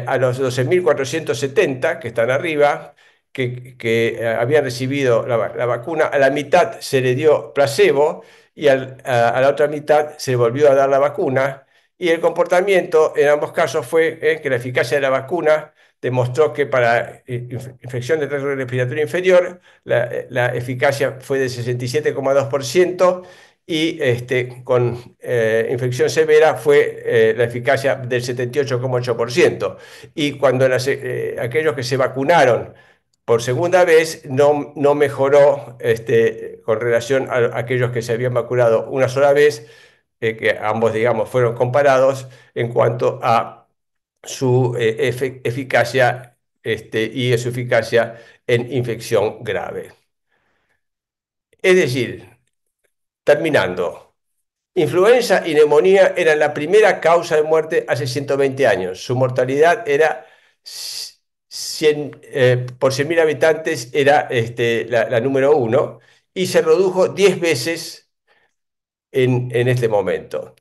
[SPEAKER 5] a los 12.470 que están arriba, que habían recibido la vacuna, a la mitad se le dio placebo y a la otra mitad se le volvió a dar la vacuna. Y el comportamiento en ambos casos fue que la eficacia de la vacuna demostró que para infección de tracto respiratorio inferior la eficacia fue de 67,2%, y con infección severa fue la eficacia del 78,8%. Y cuando aquellos que se vacunaron por segunda vez no mejoró con relación a aquellos que se habían vacunado una sola vez, que ambos, digamos, fueron comparados en cuanto a su eficacia y su eficacia en infección grave. Es decir, terminando, influenza y neumonía eran la primera causa de muerte hace 120 años. Su mortalidad era 100, por 100.000 habitantes, era la número uno, y se redujo 10 veces en este momento.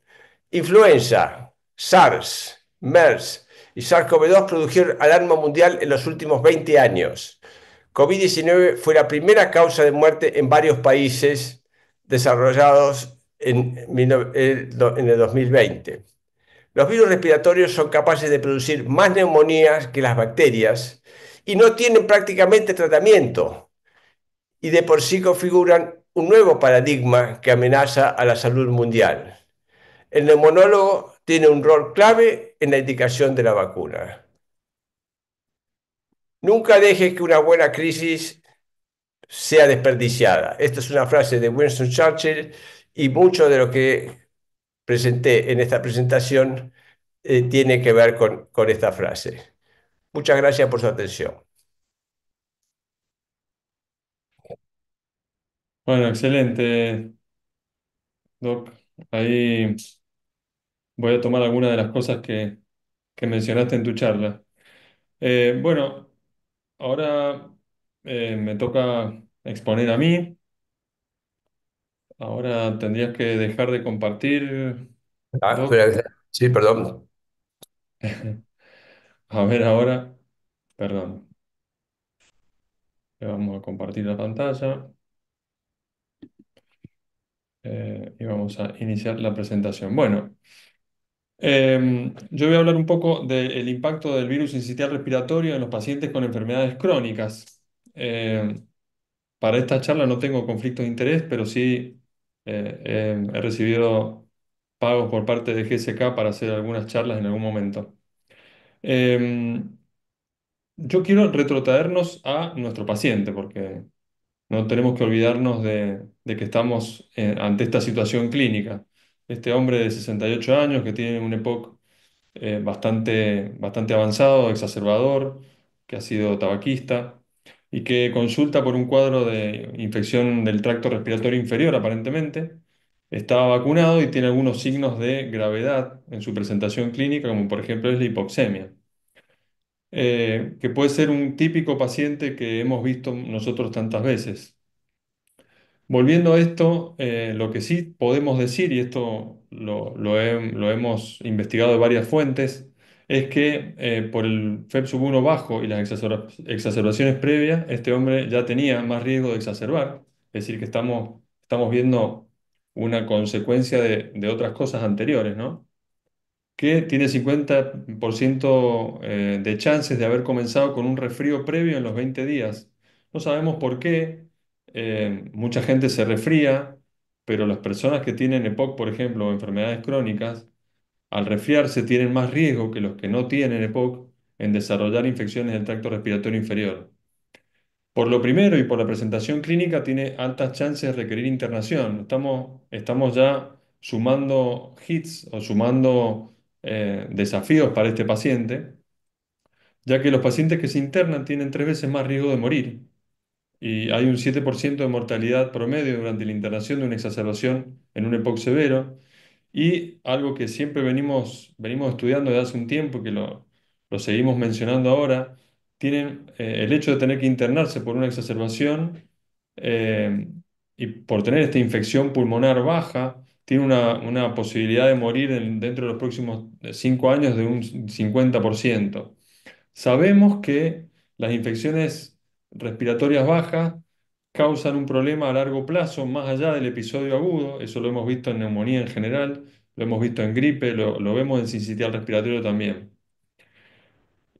[SPEAKER 5] Influenza, SARS, MERS y SARS-CoV-2 produjeron alarma mundial en los últimos 20 años. COVID-19 fue la primera causa de muerte en varios países desarrollados en el 2020. Los virus respiratorios son capaces de producir más neumonías que las bacterias y no tienen prácticamente tratamiento. y de por sí configuran un nuevo paradigma que amenaza a la salud mundial. El neumonólogo tiene un rol clave en la indicación de la vacuna. Nunca dejes que una buena crisis sea desperdiciada. Esta es una frase de Winston Churchill y mucho de lo que presenté en esta presentación tiene que ver con esta frase. Muchas gracias por su atención.
[SPEAKER 4] Bueno, excelente, Doc. Ahí voy a tomar algunas de las cosas que mencionaste en tu charla. Bueno, ahora me toca exponer a mí. Ahora tendrías que dejar de compartir,
[SPEAKER 5] Ah,
[SPEAKER 4] Doc.
[SPEAKER 5] sí, perdón.
[SPEAKER 4] A ver ahora, perdón, le vamos a compartir la pantalla y vamos a iniciar la presentación. Bueno, yo voy a hablar un poco del impacto del virus sincitial respiratorio en los pacientes con enfermedades crónicas. Em, para esta charla no tengo conflictos de interés, pero sí he recibido pagos por parte de GSK para hacer algunas charlas en algún momento. Em, yo quiero retrotraernos a nuestro paciente, porque no tenemos que olvidarnos de que estamos ante esta situación clínica. Este hombre de 68 años que tiene un EPOC bastante avanzado, exacerbador, que ha sido tabaquista y que consulta por un cuadro de infección del tracto respiratorio inferior, aparentemente. Estaba vacunado y tiene algunos signos de gravedad en su presentación clínica, como por ejemplo es la hipoxemia, que puede ser un típico paciente que hemos visto nosotros tantas veces. Volviendo a esto, lo que sí podemos decir, y esto lo hemos investigado de varias fuentes, es que por el FEP1 bajo y las exacerbaciones previas, este hombre ya tenía más riesgo de exacerbar, es decir, que estamos viendo una consecuencia de otras cosas anteriores, ¿no? Que tiene 50% de chances de haber comenzado con un resfrío previo en los 20 días. No sabemos por qué. Mucha gente se resfría, pero las personas que tienen EPOC, por ejemplo, o enfermedades crónicas, al resfriarse tienen más riesgo que los que no tienen EPOC en desarrollar infecciones del tracto respiratorio inferior. Por lo primero y por la presentación clínica tiene altas chances de requerir internación. Estamos ya sumando hits o sumando desafíos para este paciente, ya que los pacientes que se internan tienen 3 veces más riesgo de morir y hay un 7% de mortalidad promedio durante la internación de una exacerbación en un EPOC severo. Y algo que siempre venimos estudiando desde hace un tiempo, que lo seguimos mencionando ahora, tienen el hecho de tener que internarse por una exacerbación eh, y por tener esta infección pulmonar baja, tiene una posibilidad de morir dentro de los próximos 5 años de un 50%. Sabemos que las infecciones respiratorias bajas causan un problema a largo plazo, más allá del episodio agudo. Eso lo hemos visto en neumonía en general, lo hemos visto en gripe, lo vemos en sincitial respiratorio también.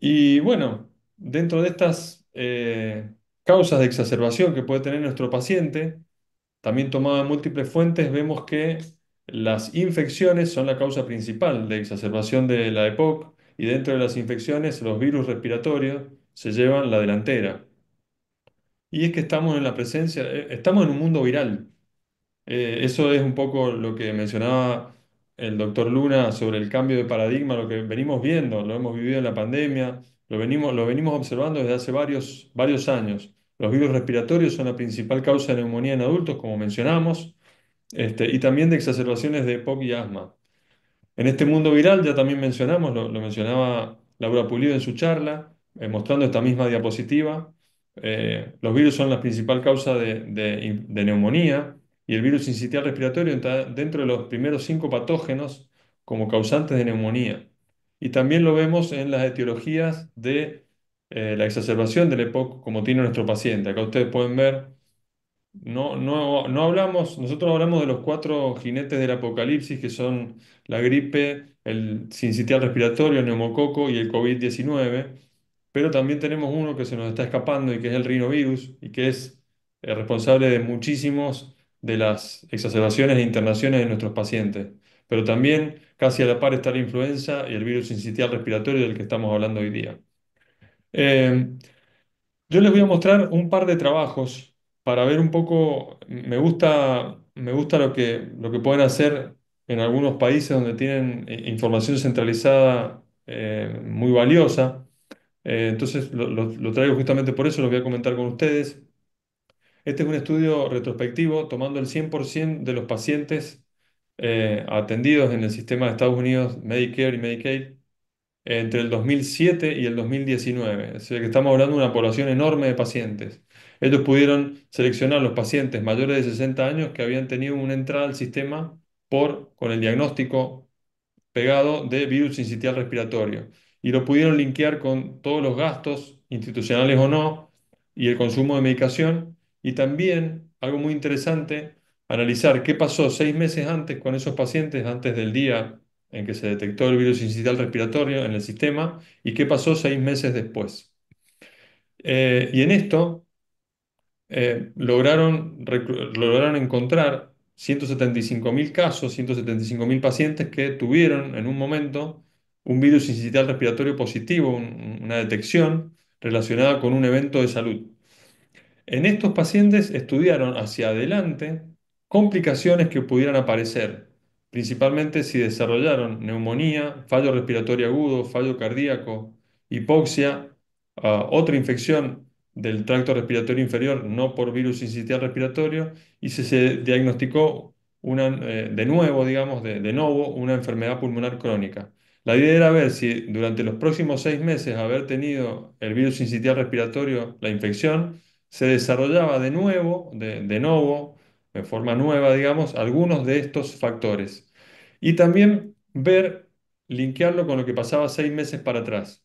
[SPEAKER 4] Y bueno, dentro de estas causas de exacerbación que puede tener nuestro paciente, también tomado en múltiples fuentes, vemos que las infecciones son la causa principal de exacerbación de la EPOC y dentro de las infecciones los virus respiratorios se llevan la delantera. Y es que estamos en la presencia, estamos en un mundo viral. Eso es un poco lo que mencionaba el doctor Luna sobre el cambio de paradigma, lo que venimos viendo, lo hemos vivido en la pandemia, lo venimos observando desde hace varios años. Los virus respiratorios son la principal causa de neumonía en adultos, como mencionamos, y también de exacerbaciones de EPOC y asma. En este mundo viral, ya también mencionamos, lo mencionaba Laura Pulido en su charla, mostrando esta misma diapositiva. Los virus son la principal causa de neumonía y el virus sincitial respiratorio está dentro de los primeros 5 patógenos como causantes de neumonía. Y también lo vemos en las etiologías de la exacerbación del EPOC, como tiene nuestro paciente. Acá ustedes pueden ver. No hablamos, nosotros hablamos de los 4 jinetes del apocalipsis, que son la gripe, el sincitial respiratorio, el neumococo y el COVID-19, pero también tenemos uno que se nos está escapando y que es el rinovirus y que es responsable de muchísimos de las exacerbaciones e internaciones de nuestros pacientes. Pero también casi a la par está la influenza y el virus sincitial respiratorio del que estamos hablando hoy día. Eh, yo les voy a mostrar un par de trabajos para ver un poco, me gusta lo que pueden hacer en algunos países donde tienen información centralizada muy valiosa. Entonces lo traigo justamente por eso, lo voy a comentar con ustedes. Este es un estudio retrospectivo tomando el 100% de los pacientes atendidos en el sistema de Estados Unidos, Medicare y Medicaid, entre el 2007 y el 2019. O sea que estamos hablando de una población enorme de pacientes. Ellos pudieron seleccionar los pacientes mayores de 60 años que habían tenido una entrada al sistema con el diagnóstico pegado de virus sincitial respiratorio y lo pudieron linkear con todos los gastos, institucionales o no, y el consumo de medicación y también, algo muy interesante, analizar qué pasó 6 meses antes con esos pacientes, antes del día en que se detectó el virus sincitial respiratorio en el sistema y qué pasó 6 meses después. Y en esto lograron encontrar 175.000 casos, 175.000 pacientes que tuvieron en un momento un virus sincitial respiratorio positivo, una detección relacionada con un evento de salud. En estos pacientes estudiaron hacia adelante complicaciones que pudieran aparecer, principalmente si desarrollaron neumonía, fallo respiratorio agudo, fallo cardíaco, hipoxia, otra infección del tracto respiratorio inferior, no por virus sincitial respiratorio, y se diagnosticó de nuevo, digamos, de novo, una enfermedad pulmonar crónica. La idea era ver si durante los próximos 6 meses haber tenido el virus sincitial respiratorio, la infección, se desarrollaba de nuevo, de nuevo, de forma nueva, digamos, algunos de estos factores. Y también ver, linkearlo con lo que pasaba 6 meses para atrás.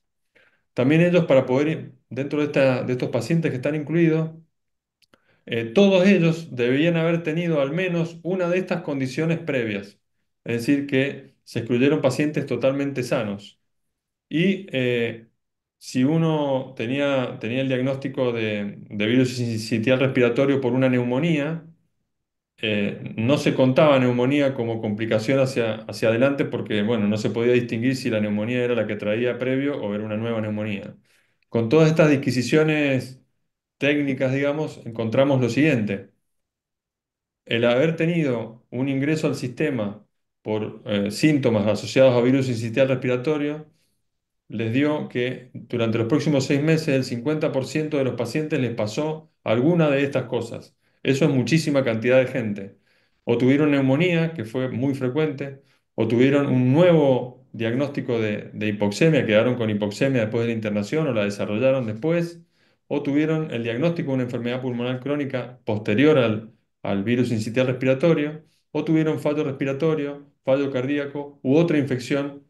[SPEAKER 4] También ellos, para poder, dentro de estos pacientes que están incluidos, todos ellos debían haber tenido al menos una de estas condiciones previas. Es decir, que se excluyeron pacientes totalmente sanos. Y si uno tenía el diagnóstico de virus sincitial respiratorio por una neumonía, no se contaba neumonía como complicación hacia adelante porque, bueno, no se podía distinguir si la neumonía era la que traía previo o era una nueva neumonía. Con todas estas disquisiciones técnicas, digamos, encontramos lo siguiente. El haber tenido un ingreso al sistema por síntomas asociados a virus sincitial respiratorio les dio que durante los próximos 6 meses el 50% de los pacientes les pasó alguna de estas cosas. Eso es muchísima cantidad de gente. O tuvieron neumonía, que fue muy frecuente, o tuvieron un nuevo diagnóstico de hipoxemia, quedaron con hipoxemia después de la internación o la desarrollaron después, o tuvieron el diagnóstico de una enfermedad pulmonar crónica posterior al virus sincitial respiratorio, o tuvieron fallo respiratorio, fallo cardíaco u otra infección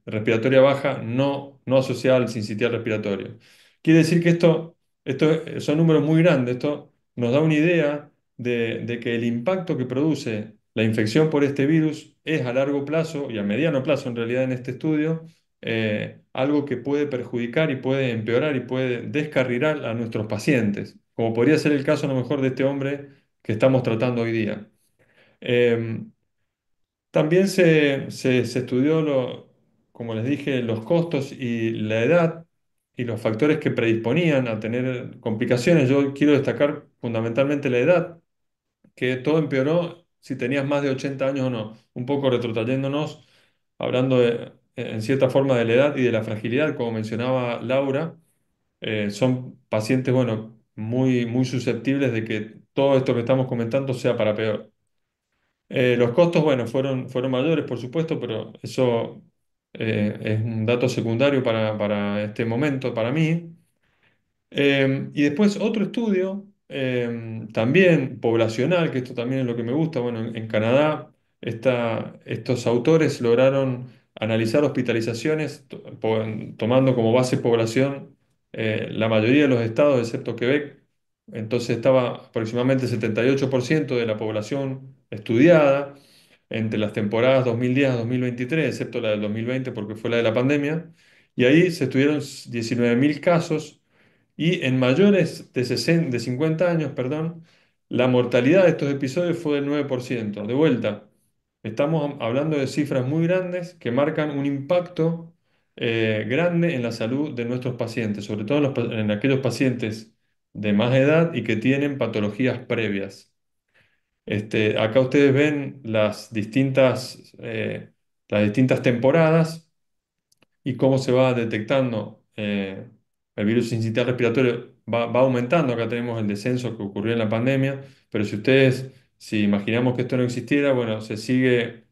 [SPEAKER 4] respiratoria baja no asociada al sincitial respiratorio. Quiere decir que esto son números muy grandes. Esto nos da una idea de que el impacto que produce la infección por este virus es a largo plazo y a mediano plazo en realidad en este estudio algo que puede perjudicar y puede empeorar y puede descarrilar a nuestros pacientes, como podría ser el caso a lo mejor de este hombre que estamos tratando hoy día. Em, También se estudió, como les dije, los costos y la edad y los factores que predisponían a tener complicaciones. Yo quiero destacar fundamentalmente la edad, que todo empeoró si tenías más de 80 años o no. Un poco retrotrayéndonos, hablando en cierta forma de la edad y de la fragilidad, como mencionaba Laura, son pacientes, bueno, muy susceptibles de que todo esto que estamos comentando sea para peor. Los costos, bueno, fueron mayores, por supuesto, pero eso es un dato secundario para este momento, para mí. Y después otro estudio, también poblacional, que esto también es lo que me gusta. Bueno, en Canadá estos autores lograron analizar hospitalizaciones tomando como base población la mayoría de los estados, excepto Quebec. Entonces estaba aproximadamente el 78% de la población estudiada entre las temporadas 2010 a 2023, excepto la del 2020 porque fue la de la pandemia. Y ahí se estudiaron 19.000 casos Y en mayores de 60, de 50 años, perdón, la mortalidad de estos episodios fue del 9%. De vuelta, estamos hablando de cifras muy grandes que marcan un impacto grande en la salud de nuestros pacientes, sobre todo en aquellos pacientes de más edad y que tienen patologías previas. Acá ustedes ven las distintas temporadas y cómo se va detectando el virus sincitial respiratorio. Va aumentando. Acá tenemos el descenso que ocurrió en la pandemia, pero si imaginamos que esto no existiera, bueno, se sigue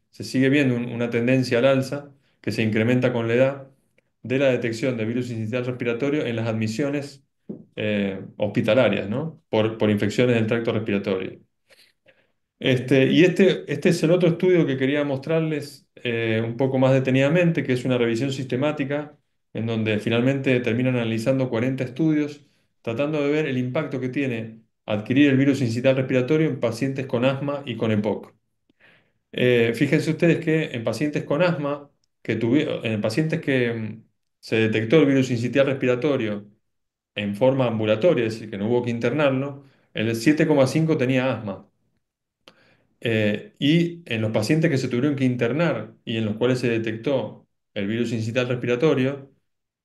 [SPEAKER 4] viendo una tendencia al alza que se incrementa con la edad de la detección de virus sincitial respiratorio en las admisiones hospitalarias, ¿no? Por infecciones del tracto respiratorio. Este es el otro estudio que quería mostrarles un poco más detenidamente, que es una revisión sistemática en donde finalmente terminan analizando 40 estudios, tratando de ver el impacto que tiene adquirir el virus incital respiratorio en pacientes con asma y con EPOC. Fíjense ustedes que en pacientes con asma, en pacientes que se detectó el virus incital respiratorio en forma ambulatoria, es decir, que no hubo que internarlo, el 7,5 tenía asma. Y en los pacientes que se tuvieron que internar y en los cuales se detectó el virus incital respiratorio,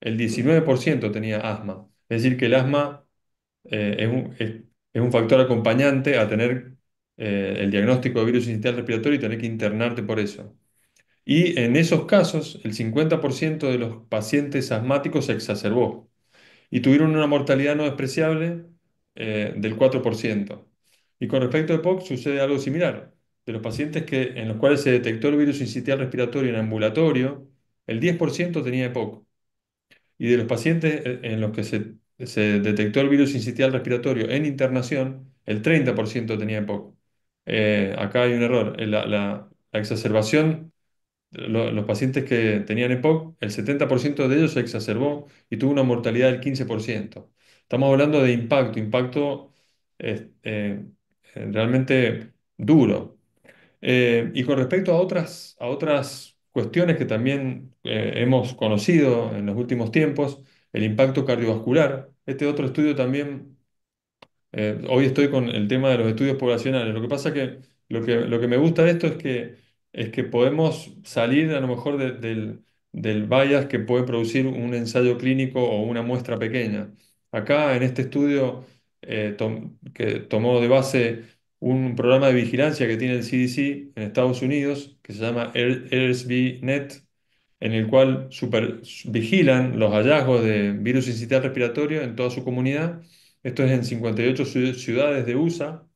[SPEAKER 4] el 19% tenía asma. Es decir, que el asma es un factor acompañante a tener el diagnóstico de virus incital respiratorio y tener que internarte por eso. Y en esos casos, el 50% de los pacientes asmáticos se exacerbó y tuvieron una mortalidad no despreciable del 4%. Y con respecto a EPOC sucede algo similar. De los pacientes en los cuales se detectó el virus sincitial respiratorio en ambulatorio, el 10% tenía EPOC. Y de los pacientes en los que se detectó el virus sincitial respiratorio en internación, el 30% tenía EPOC. Acá hay un error. La exacerbación, los pacientes que tenían EPOC, el 70% de ellos se exacerbó y tuvo una mortalidad del 15%. Estamos hablando de impacto realmente duro. Y con respecto a otras cuestiones que también hemos conocido en los últimos tiempos, el impacto cardiovascular. Este otro estudio también hoy estoy con el tema de los estudios poblacionales. Lo que pasa que lo que me gusta de esto es que podemos salir a lo mejor del bias que puede producir un ensayo clínico o una muestra pequeña. Acá en este estudio que tomó de base un programa de vigilancia que tiene el CDC en Estados Unidos, que se llama AIRSVNet, en el cual vigilan los hallazgos de virus sincitial respiratorio en toda su comunidad. Esto es en 58 ciudades de USA,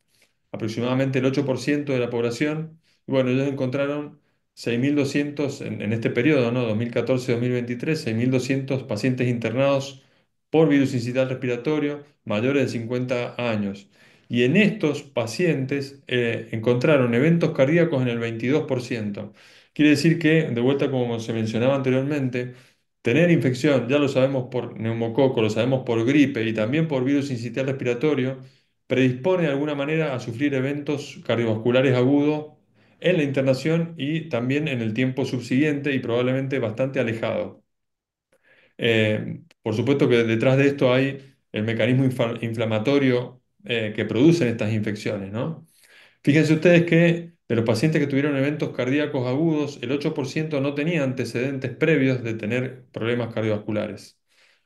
[SPEAKER 4] aproximadamente el 8% de la población. Y bueno, ellos encontraron 6.200 en este periodo, ¿no? 2014-2023, 6.200 pacientes internados por virus incital respiratorio mayores de 50 años. Y en estos pacientes encontraron eventos cardíacos en el 22%. Quiere decir que, de vuelta como se mencionaba anteriormente, tener infección, ya lo sabemos por neumococo, lo sabemos por gripe y también por virus incital respiratorio, predispone de alguna manera a sufrir eventos cardiovasculares agudos en la internación y también en el tiempo subsiguiente y probablemente bastante alejado. Por supuesto que detrás de esto hay el mecanismo inflamatorio que producen estas infecciones, ¿no? Fíjense ustedes que de los pacientes que tuvieron eventos cardíacos agudos, el 8% no tenía antecedentes previos de tener problemas cardiovasculares.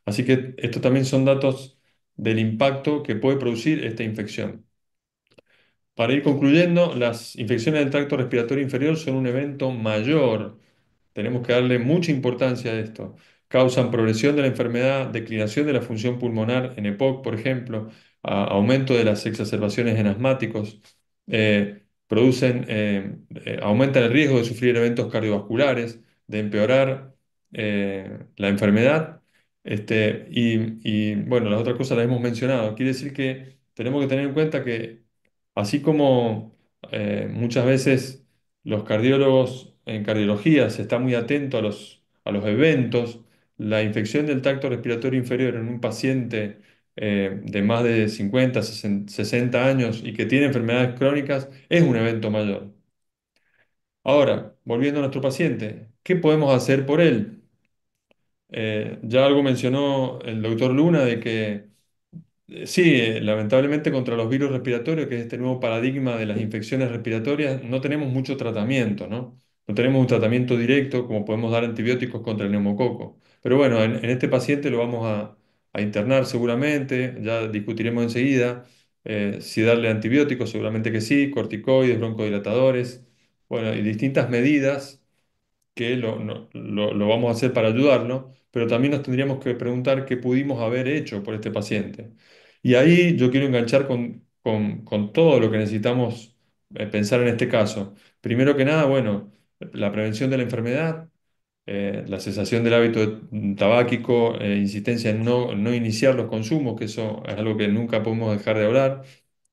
[SPEAKER 4] Así que estos también son datos del impacto que puede producir esta infección. Para ir concluyendo, las infecciones del tracto respiratorio inferior son un evento mayor. Tenemos que darle mucha importancia a esto. Causan progresión de la enfermedad, declinación de la función pulmonar en EPOC, por ejemplo, aumento de las exacerbaciones en asmáticos, aumentan el riesgo de sufrir eventos cardiovasculares, de empeorar la enfermedad. Bueno, las otras cosas las hemos mencionado. Quiere decir que tenemos que tener en cuenta que así como muchas veces los cardiólogos en cardiología se está muy atento a los eventos, la infección del tracto respiratorio inferior en un paciente de más de 50, 60 años y que tiene enfermedades crónicas es un evento mayor. Ahora, volviendo a nuestro paciente, ¿qué podemos hacer por él? Ya algo mencionó el doctor Luna de que Sí, lamentablemente contra los virus respiratorios, que es este nuevo paradigma de las infecciones respiratorias, no tenemos mucho tratamiento, ¿no? No tenemos un tratamiento directo como podemos dar antibióticos contra el neumococo. Pero bueno, en este paciente lo vamos a internar seguramente, ya discutiremos enseguida si darle antibióticos, seguramente que sí, corticoides, broncodilatadores, bueno, y distintas medidas que lo vamos a hacer para ayudarlo, pero también nos tendríamos que preguntar qué pudimos haber hecho por este paciente. Y ahí yo quiero enganchar con todo lo que necesitamos pensar en este caso. Primero que nada, bueno, la prevención de la enfermedad, la cesación del hábito tabáquico, insistencia en no iniciar los consumos, que eso es algo que nunca podemos dejar de hablar,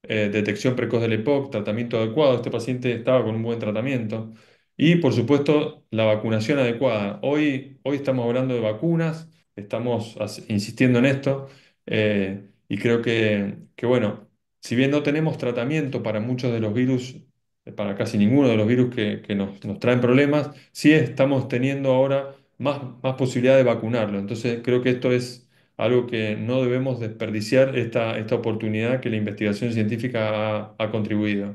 [SPEAKER 4] detección precoz del EPOC, tratamiento adecuado. Este paciente estaba con un buen tratamiento. Y por supuesto, la vacunación adecuada. Hoy estamos hablando de vacunas, estamos insistiendo en esto, y creo bueno, si bien no tenemos tratamiento para muchos de los virus, para casi ninguno de los virus que nos traen problemas, sí estamos teniendo ahora más posibilidad de vacunarlo. Entonces creo que esto es algo que no debemos desperdiciar esta oportunidad que la investigación científica ha contribuido.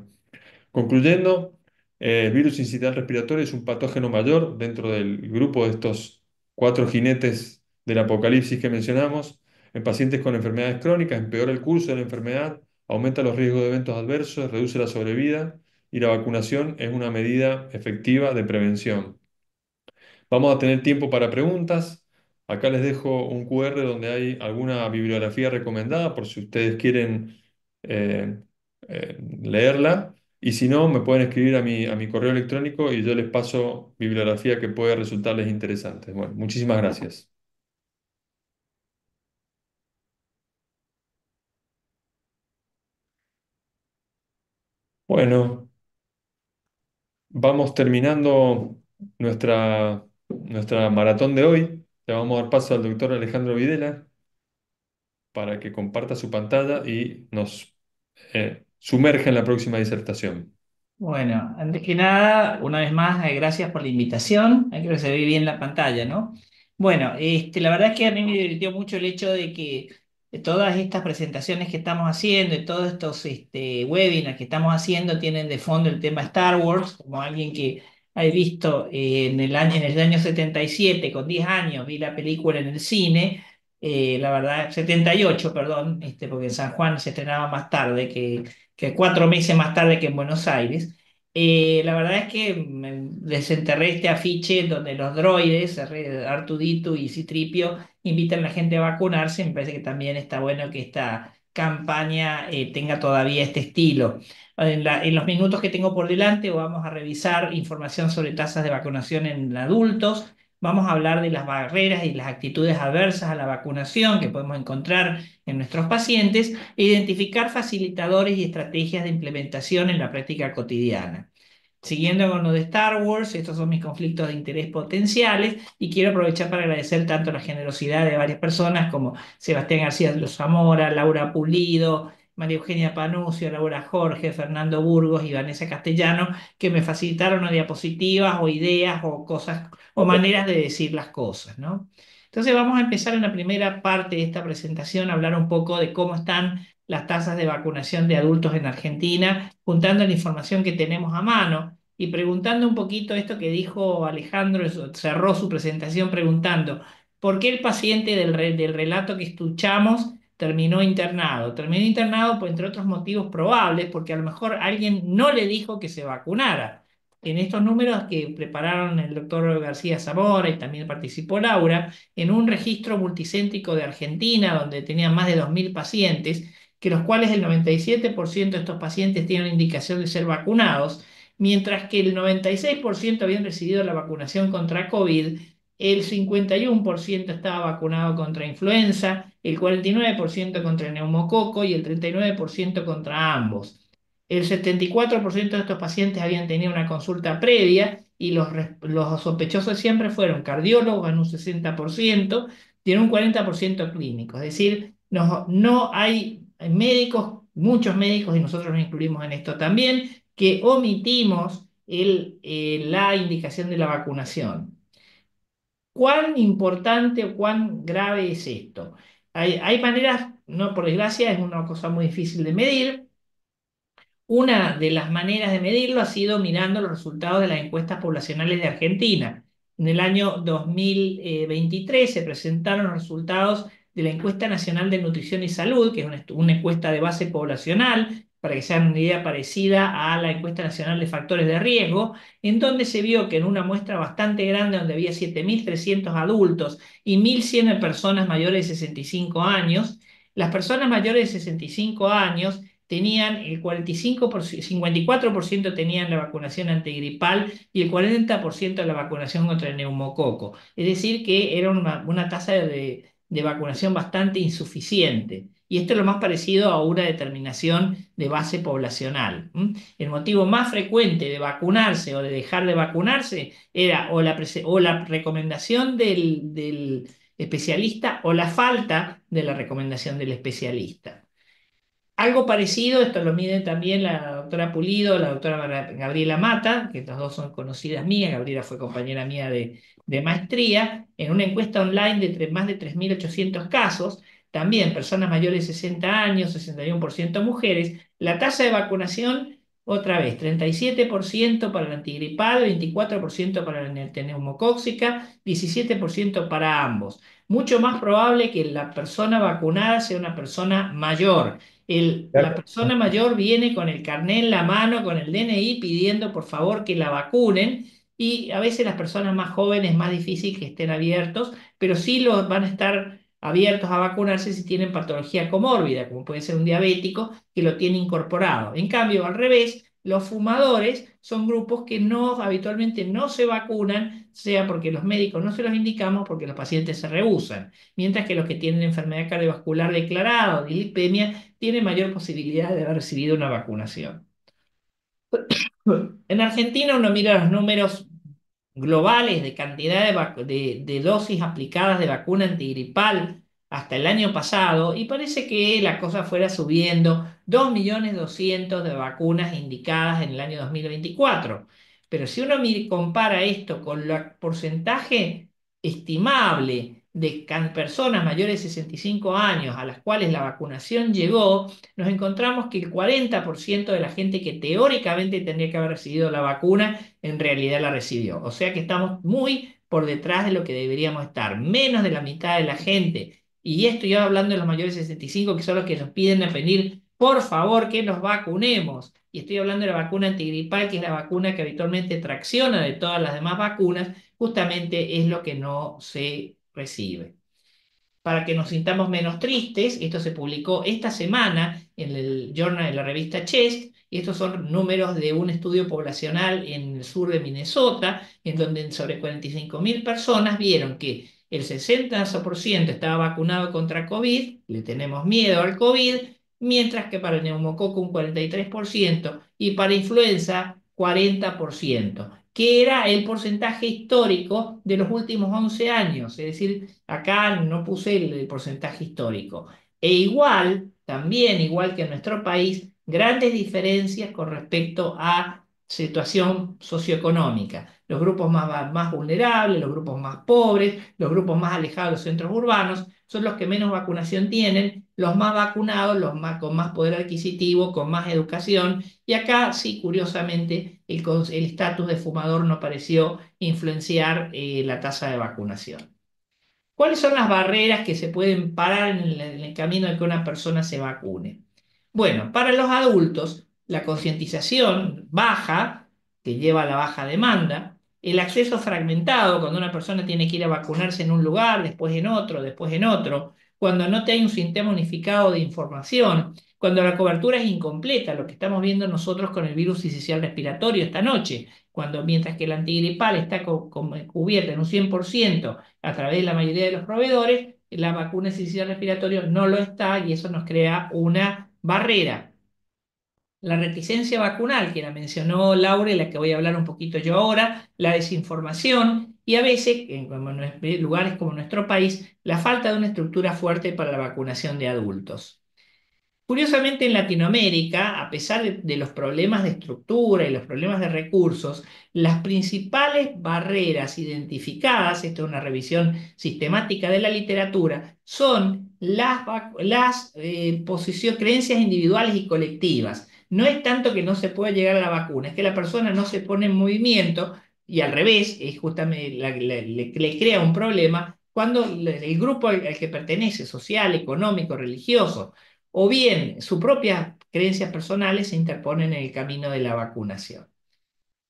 [SPEAKER 4] Concluyendo, el virus incidental respiratorio es un patógeno mayor dentro del grupo de estos cuatro jinetes del apocalipsis que mencionamos. En pacientes con enfermedades crónicas empeora el curso de la enfermedad, aumenta los riesgos de eventos adversos, reduce la sobrevida y la vacunación es una medida efectiva de prevención. Vamos a tener tiempo para preguntas. Acá les dejo un QR donde hay alguna bibliografía recomendada por si ustedes quieren eh, leerla. Y si no, me pueden escribir a mi correo electrónico y yo les paso bibliografía que puede resultarles interesante. Bueno, muchísimas gracias. Bueno, vamos terminando nuestra maratón de hoy. Le vamos a dar paso al doctor Alejandro Videla para que comparta su pantalla y nos sumerja en la próxima disertación.
[SPEAKER 6] Bueno, antes que nada, una vez más, gracias por la invitación. Creo que se ve bien la pantalla, ¿no? Bueno, la verdad es que a mí me divirtió mucho el hecho de que todas estas presentaciones que estamos haciendo y todos estos webinars que estamos haciendo tienen de fondo el tema Star Wars, como alguien que ha visto en el año 77, con 10 años, vi la película en el cine. La verdad, 78, perdón, porque en San Juan se estrenaba más tarde que 4 meses más tarde que en Buenos Aires. La verdad es que desenterré este afiche donde los droides, Artudito y Citripio, invitan a la gente a vacunarse. Me parece que también está bueno que esta campaña tenga todavía este estilo. En los minutos que tengo por delante vamos a revisar información sobre tasas de vacunación en adultos. Vamos a hablar de las barreras y las actitudes adversas a la vacunación que podemos encontrar en nuestros pacientes e identificar facilitadores y estrategias de implementación en la práctica cotidiana. Siguiendo con lo de Star Wars, estos son mis conflictos de interés potenciales y quiero aprovechar para agradecer tanto la generosidad de varias personas como Sebastián García de los Zamora, Laura Pulido, María Eugenia Panucio, Laura Jorge, Fernando Burgos y Vanessa Castellano, que me facilitaron o diapositivas o ideas o cosas o maneras de decir las cosas, ¿no? Entonces vamos a empezar en la primera parte de esta presentación a hablar un poco de cómo están las tasas de vacunación de adultos en Argentina, juntando la información que tenemos a mano y preguntando un poquito esto que dijo Alejandro, cerró su presentación preguntando, ¿por qué el paciente del relato que escuchamos terminó internado? Terminó internado, pues, entre otros motivos probables, porque a lo mejor alguien no le dijo que se vacunara. En estos números que prepararon el doctor García Zamora y también participó Laura, en un registro multicéntrico de Argentina, donde tenían más de 2.000 pacientes, que los cuales el 97% de estos pacientes tienen indicación de ser vacunados, mientras que el 96% habían recibido la vacunación contra COVID, el 51% estaba vacunado contra influenza, el 49% contra el neumococo y el 39% contra ambos. El 74% de estos pacientes habían tenido una consulta previa y los sospechosos siempre fueron cardiólogos en un 60% y en un 40% clínicos. Es decir, no hay médicos, muchos médicos, y nosotros nos incluimos en esto también, que omitimos la indicación de la vacunación. ¿Cuán importante o cuán grave es esto? Hay maneras no por desgracia, es una cosa muy difícil de medir. Una de las maneras de medirlo ha sido mirando los resultados de las encuestas poblacionales de Argentina. En el año 2023 se presentaron los resultados de la Encuesta Nacional de Nutrición y Salud, que es una encuesta de base poblacional, para que se hagan una idea parecida a la Encuesta Nacional de Factores de Riesgo, en donde se vio que en una muestra bastante grande, donde había 7.300 adultos y 1.100 personas mayores de 65 años, las personas mayores de 65 años tenían el 45%, 54% tenían la vacunación antigripal y el 40% la vacunación contra el neumococo. Es decir, que era una tasa de vacunación bastante insuficiente. Y esto es lo más parecido a una determinación de base poblacional. El motivo más frecuente de vacunarse o de dejar de vacunarse era o la recomendación del especialista o la falta de la recomendación del especialista. Algo parecido, esto lo mide también la doctora Pulido, la doctora Gabriela Mata, que las dos son conocidas mías. Gabriela fue compañera mía de maestría, en una encuesta online de más de 3.800 casos, también personas mayores de 60 años, 61% mujeres. La tasa de vacunación, otra vez, 37% para la antigripal, 24% para la neumocóxica, 17% para ambos. Mucho más probable que la persona vacunada sea una persona mayor. La
[SPEAKER 5] Claro.
[SPEAKER 6] persona mayor viene con el carnet en la mano, con el DNI, pidiendo por favor que la vacunen, y a veces las personas más jóvenes es más difícil que estén abiertos, pero sí los van a estar abiertos a vacunarse si tienen patología comórbida, como puede ser un diabético que lo tiene incorporado. En cambio, al revés, los fumadores son grupos que habitualmente no se vacunan, sea porque los médicos no se los indicamos, porque los pacientes se rehúsan, mientras que los que tienen enfermedad cardiovascular declarada o dislipemia tiene mayor posibilidad de haber recibido una vacunación. En Argentina uno mira los números globales de cantidad de dosis aplicadas de vacuna antigripal hasta el año pasado y parece que la cosa fuera subiendo, 2.200.000 de vacunas indicadas en el año 2024. Pero si uno compara esto con el porcentaje estimable de personas mayores de 65 años a las cuales la vacunación llegó, nos encontramos que el 40% de la gente que teóricamente tendría que haber recibido la vacuna en realidad la recibió. O sea que estamos muy por detrás de lo que deberíamos estar. Menos de la mitad de la gente, y esto ya hablando de los mayores de 65, que son los que nos piden a pedir, por favor, que nos vacunemos. Y estoy hablando de la vacuna antigripal, que es la vacuna que habitualmente tracciona de todas las demás vacunas, justamente es lo que no se recibe. Para que nos sintamos menos tristes, esto se publicó esta semana en el Journal de la revista Chest, y estos son números de un estudio poblacional en el sur de Minnesota, en donde sobre 45.000 personas vieron que el 60% estaba vacunado contra COVID, le tenemos miedo al COVID, mientras que para el neumococo un 43% y para influenza 40%, que era el porcentaje histórico de los últimos 11 años. Es decir, acá no puse el porcentaje histórico. E igual, también igual que en nuestro país, grandes diferencias con respecto a situación socioeconómica. Los grupos más vulnerables, los grupos más pobres, los grupos más alejados de los centros urbanos, son los que menos vacunación tienen, los más vacunados, con más poder adquisitivo, con más educación, y acá sí, curiosamente, el estatus de fumador no pareció influenciar la tasa de vacunación. ¿Cuáles son las barreras que se pueden parar en el camino de que una persona se vacune? Bueno, para los adultos, la concientización baja, que lleva a la baja demanda, el acceso fragmentado, cuando una persona tiene que ir a vacunarse en un lugar, después en otro, después en otro, cuando no te hay un sistema unificado de información, cuando la cobertura es incompleta, lo que estamos viendo nosotros con el virus sincicial respiratorio esta noche, cuando mientras que el antigripal está cubierta en un 100% a través de la mayoría de los proveedores, la vacuna sincicial respiratorio no lo está, y eso nos crea una barrera. La reticencia vacunal, que la mencionó Laura y la que voy a hablar un poquito yo ahora, la desinformación y a veces, en lugares como nuestro país, la falta de una estructura fuerte para la vacunación de adultos. Curiosamente, en Latinoamérica, a pesar de los problemas de estructura y los problemas de recursos, las principales barreras identificadas, esto es una revisión sistemática de la literatura, son creencias individuales y colectivas. No es tanto que no se pueda llegar a la vacuna, es que la persona no se pone en movimiento y al revés, es justamente le crea un problema cuando el grupo al que pertenece, social, económico, religioso, o bien sus propias creencias personales se interponen en el camino de la vacunación.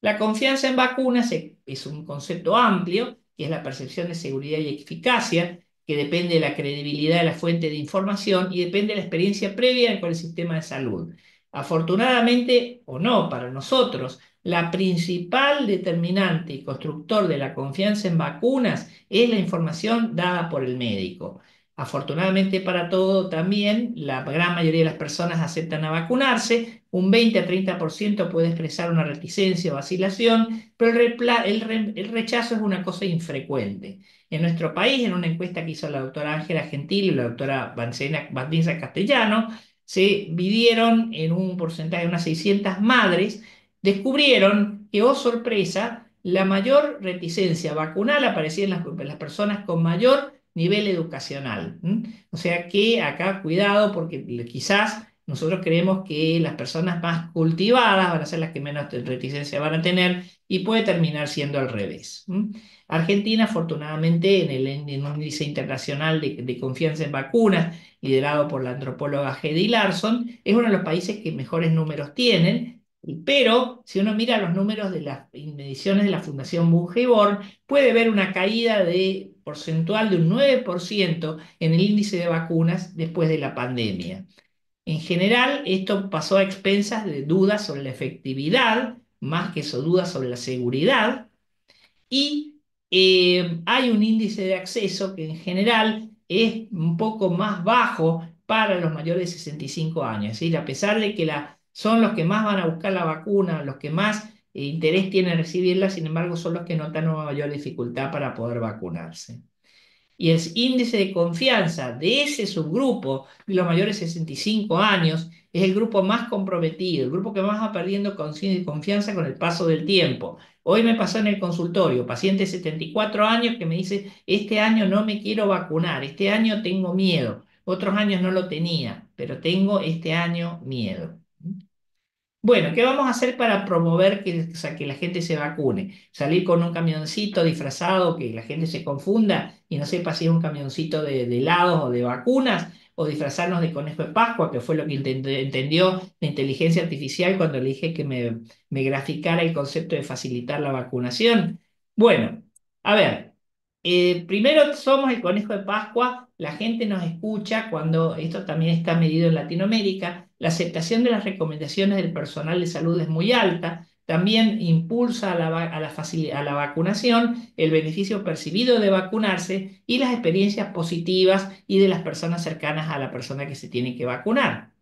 [SPEAKER 6] La confianza en vacunas es un concepto amplio, que es la percepción de seguridad y eficacia, que depende de la credibilidad de la fuente de información y depende de la experiencia previa con el sistema de salud. Afortunadamente o no, para nosotros, la principal determinante y constructor de la confianza en vacunas es la información dada por el médico. Afortunadamente para todo también, la gran mayoría de las personas aceptan a vacunarse, un 20 a 30% puede expresar una reticencia o vacilación, pero el rechazo es una cosa infrecuente. En nuestro país, en una encuesta que hizo la doctora Ángela Gentil y la doctora Vanessa Castellano, se midieron en un porcentaje de unas 600 madres, descubrieron que, oh sorpresa, la mayor reticencia vacunal aparecía en las personas con mayor nivel educacional. O sea que acá cuidado porque quizás nosotros creemos que las personas más cultivadas van a ser las que menos reticencia van a tener y puede terminar siendo al revés. Argentina, afortunadamente, en un índice internacional de confianza en vacunas, liderado por la antropóloga Hedy Larson, es uno de los países que mejores números tienen. Pero si uno mira los números de las mediciones de la Fundación Bungeborn, puede ver una caída porcentual de un 9% en el índice de vacunas después de la pandemia. En general, esto pasó a expensas de dudas sobre la efectividad, más que dudas sobre la seguridad, y hay un índice de acceso que en general es un poco más bajo para los mayores de 65 años. Es decir, a pesar de que son los que más van a buscar la vacuna, los que más interés tienen en recibirla, sin embargo, son los que notan una mayor dificultad para poder vacunarse. Y el índice de confianza de ese subgrupo de los mayores de 65 años es el grupo más comprometido, el grupo que más va perdiendo confianza con el paso del tiempo. Hoy me pasó en el consultorio, paciente de 74 años que me dice, este año no me quiero vacunar, este año tengo miedo, otros años no lo tenía, pero tengo este año miedo. Bueno, ¿qué vamos a hacer para promover o sea, que la gente se vacune? Salir con un camioncito disfrazado, que la gente se confunda y no sepa si es un camioncito de helados o de vacunas, o disfrazarnos de conejo de Pascua, que fue lo que entendió la inteligencia artificial cuando le dije que me graficara el concepto de facilitar la vacunación. Bueno, a ver, primero somos el conejo de Pascua, la gente nos escucha cuando esto también está medido en Latinoamérica. La aceptación de las recomendaciones del personal de salud es muy alta. También impulsa a la vacunación, el beneficio percibido de vacunarse y las experiencias positivas y de las personas cercanas a la persona que se tiene que vacunar.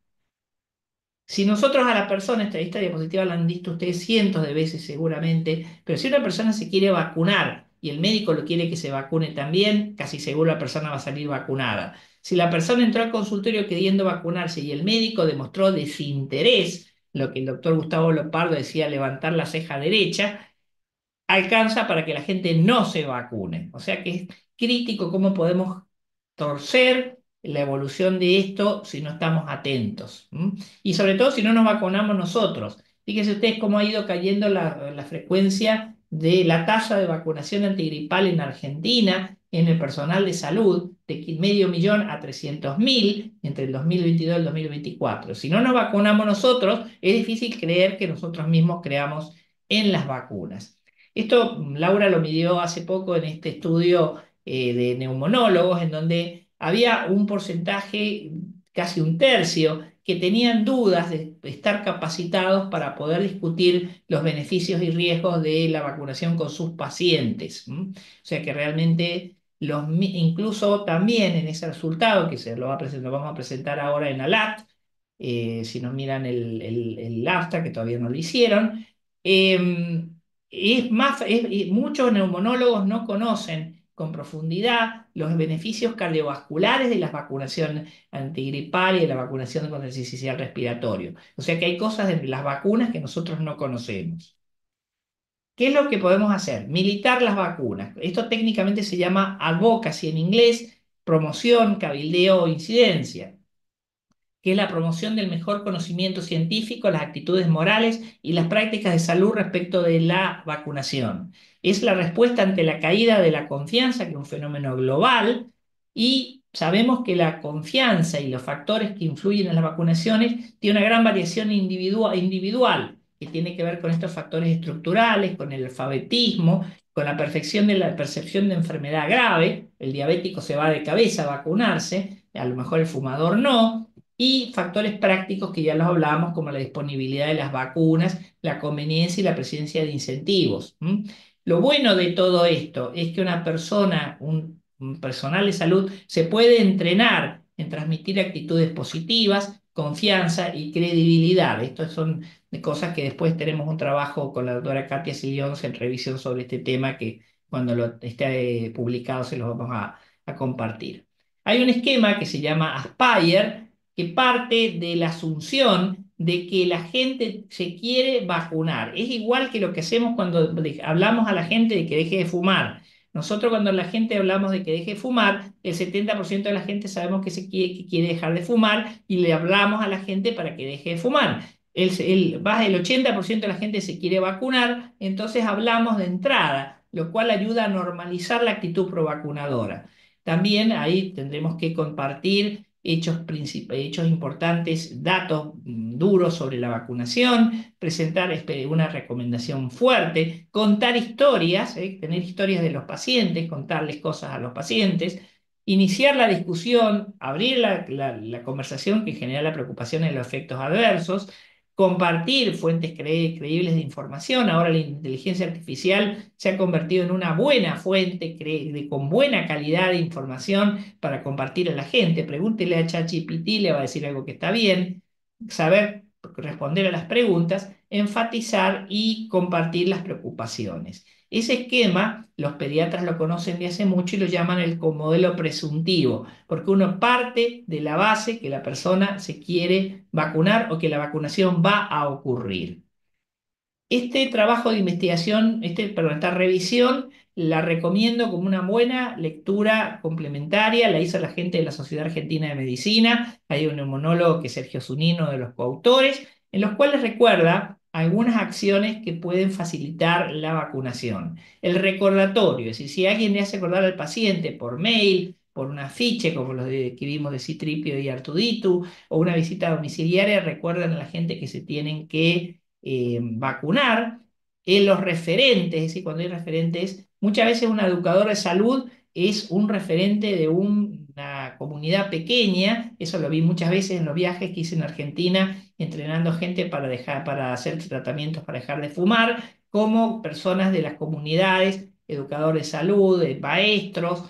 [SPEAKER 6] Si nosotros a la persona, esta diapositiva la han visto ustedes cientos de veces seguramente, pero si una persona se quiere vacunar y el médico lo quiere que se vacune también, casi seguro la persona va a salir vacunada. Si la persona entró al consultorio queriendo vacunarse y el médico demostró desinterés, lo que el doctor Gustavo Lopardo decía levantar la ceja derecha, alcanza para que la gente no se vacune. O sea que es crítico cómo podemos torcer la evolución de esto si no estamos atentos. Y sobre todo si no nos vacunamos nosotros. Fíjense ustedes cómo ha ido cayendo la frecuencia de la tasa de vacunación antigripal en Argentina, en el personal de salud, de 500.000 a 300.000 entre el 2022 y el 2024. Si no nos vacunamos nosotros, es difícil creer que nosotros mismos creamos en las vacunas. Esto Laura lo midió hace poco en este estudio de neumonólogos, en donde había un porcentaje, casi un tercio, que tenían dudas de estar capacitados para poder discutir los beneficios y riesgos de la vacunación con sus pacientes. O sea que realmente incluso también en ese resultado, que lo vamos a presentar ahora en ALAT, si nos miran el abstract, que todavía no lo hicieron, muchos neumonólogos no conocen con profundidad los beneficios cardiovasculares de la vacunación antigripal y de la vacunación contra el sincicial respiratorio. O sea que hay cosas de las vacunas que nosotros no conocemos. ¿Qué es lo que podemos hacer? Militar las vacunas. Esto técnicamente se llama advocacy en inglés, promoción, cabildeo o incidencia, que es la promoción del mejor conocimiento científico, las actitudes morales y las prácticas de salud respecto de la vacunación. Es la respuesta ante la caída de la confianza, que es un fenómeno global, y sabemos que la confianza y los factores que influyen en las vacunaciones tienen una gran variación individual, que tiene que ver con estos factores estructurales, con el alfabetismo, con la perfección de la percepción de enfermedad grave. El diabético se va de cabeza a vacunarse, a lo mejor el fumador no, y factores prácticos que ya los hablábamos, como la disponibilidad de las vacunas, la conveniencia y la presencia de incentivos. Lo bueno de todo esto es que una persona, un personal de salud, se puede entrenar en transmitir actitudes positivas, confianza y credibilidad. Estas son de cosas que después tenemos un trabajo con la doctora Katia Sillons en revisión sobre este tema, que cuando lo esté publicado se los vamos a compartir. Hay un esquema que se llama Aspire, que parte de la asunción de que la gente se quiere vacunar. Es igual que lo que hacemos cuando hablamos a la gente de que deje de fumar. Nosotros cuando la gente hablamos de que deje de fumar, el 70% de la gente sabemos que quiere dejar de fumar y le hablamos a la gente para que deje de fumar. Más del 80% de la gente se quiere vacunar, entonces hablamos de entrada, lo cual ayuda a normalizar la actitud provacunadora. También ahí tendremos que compartir hechos importantes, datos duros sobre la vacunación, presentar una recomendación fuerte, contar historias, tener historias de los pacientes, contarles cosas a los pacientes, iniciar la discusión, abrir la conversación que genera la preocupación en los efectos adversos, compartir fuentes creíbles de información. Ahora la inteligencia artificial se ha convertido en una buena fuente con buena calidad de información para compartir a la gente. Pregúntele a ChatGPT, le va a decir algo que está bien. Saber responder a las preguntas, enfatizar y compartir las preocupaciones. Ese esquema, los pediatras lo conocen de hace mucho y lo llaman el modelo presuntivo, porque uno parte de la base que la persona se quiere vacunar o que la vacunación va a ocurrir. Este trabajo de investigación, esta revisión, la recomiendo como una buena lectura complementaria. La hizo la gente de la Sociedad Argentina de Medicina. Hay un neumonólogo que es Sergio Zunino, de los coautores, en los cuales recuerda algunas acciones que pueden facilitar la vacunación. El recordatorio, es decir, si alguien le hace acordar al paciente por mail, por un afiche, como los que vimos de Citripio y Artuditu, o una visita domiciliaria, recuerdan a la gente que se tienen que vacunar. En los referentes, es decir, cuando hay referentes, muchas veces un educador de salud es un referente de una comunidad pequeña. Eso lo vi muchas veces en los viajes que hice en Argentina, entrenando gente para hacer tratamientos para dejar de fumar, como personas de las comunidades, educadores de salud, maestros,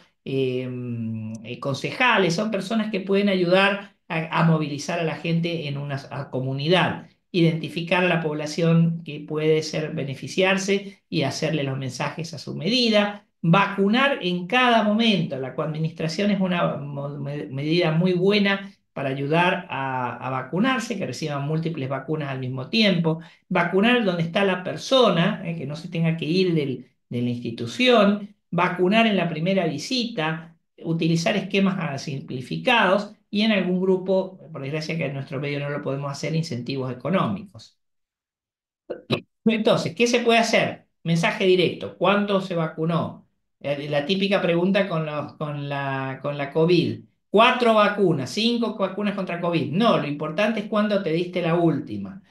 [SPEAKER 6] concejales. Son personas que pueden ayudar a movilizar a la gente en una comunidad, identificar a la población que puede beneficiarse y hacerle los mensajes a su medida, vacunar en cada momento. La coadministración es una medida muy buena para ayudar a vacunarse, que reciban múltiples vacunas al mismo tiempo, vacunar donde está la persona, que no se tenga que ir de la institución, vacunar en la primera visita, utilizar esquemas simplificados y en algún grupo, por desgracia que en nuestro medio no lo podemos hacer, incentivos económicos. Entonces, ¿qué se puede hacer? Mensaje directo. ¿Cuándo se vacunó? La típica pregunta con la COVID. 4 vacunas, 5 vacunas contra COVID. No, lo importante es cuándo te diste la última.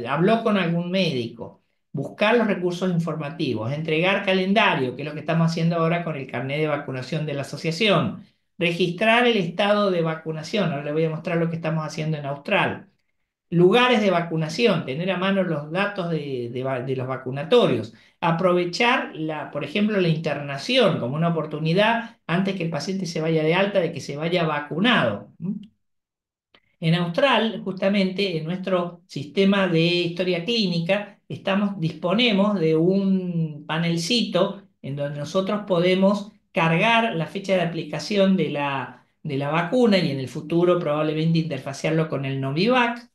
[SPEAKER 6] Habló con algún médico. Buscar los recursos informativos. Entregar calendario, que es lo que estamos haciendo ahora con el carnet de vacunación de la asociación. Registrar el estado de vacunación. Ahora les voy a mostrar lo que estamos haciendo en Austral. Lugares de vacunación, tener a mano los datos de los vacunatorios, aprovechar, por ejemplo, la internación como una oportunidad antes que el paciente se vaya de alta, de que se vaya vacunado. En Austral, justamente, en nuestro sistema de historia clínica, disponemos de un panelcito en donde nosotros podemos cargar la fecha de aplicación de la vacuna y en el futuro probablemente interfacearlo con el Novivac.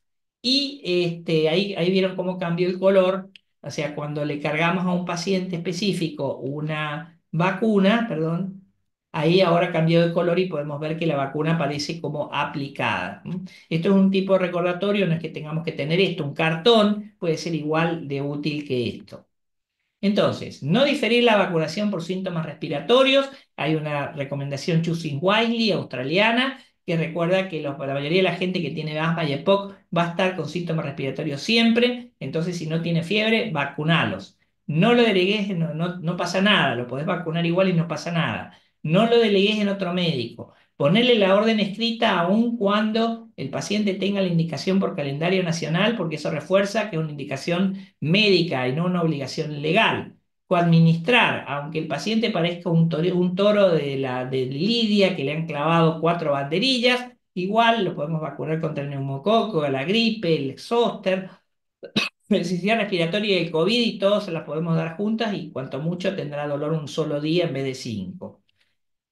[SPEAKER 6] Y ahí vieron cómo cambió el color. O sea, cuando le cargamos a un paciente específico una vacuna, perdón, ahí ahora cambió de color y podemos ver que la vacuna aparece como aplicada. Esto es un tipo de recordatorio, no es que tengamos que tener esto, un cartón puede ser igual de útil que esto. Entonces, no diferir la vacunación por síntomas respiratorios. Hay una recomendación Choosing Wisely australiana que recuerda que la mayoría de la gente que tiene asma y EPOC va a estar con síntomas respiratorios siempre. Entonces, si no tiene fiebre, vacunalos. No lo delegues, no pasa nada. Lo podés vacunar igual y no pasa nada. No lo delegues en otro médico. Ponerle la orden escrita aun cuando el paciente tenga la indicación por calendario nacional, porque eso refuerza que es una indicación médica y no una obligación legal. Coadministrar, aunque el paciente parezca un toro de lidia que le han clavado 4 banderillas, igual lo podemos vacunar contra el neumococo, la gripe, el zóster, la necesidad respiratoria y el COVID y todos se las podemos dar juntas y cuanto mucho tendrá dolor un solo día en vez de 5.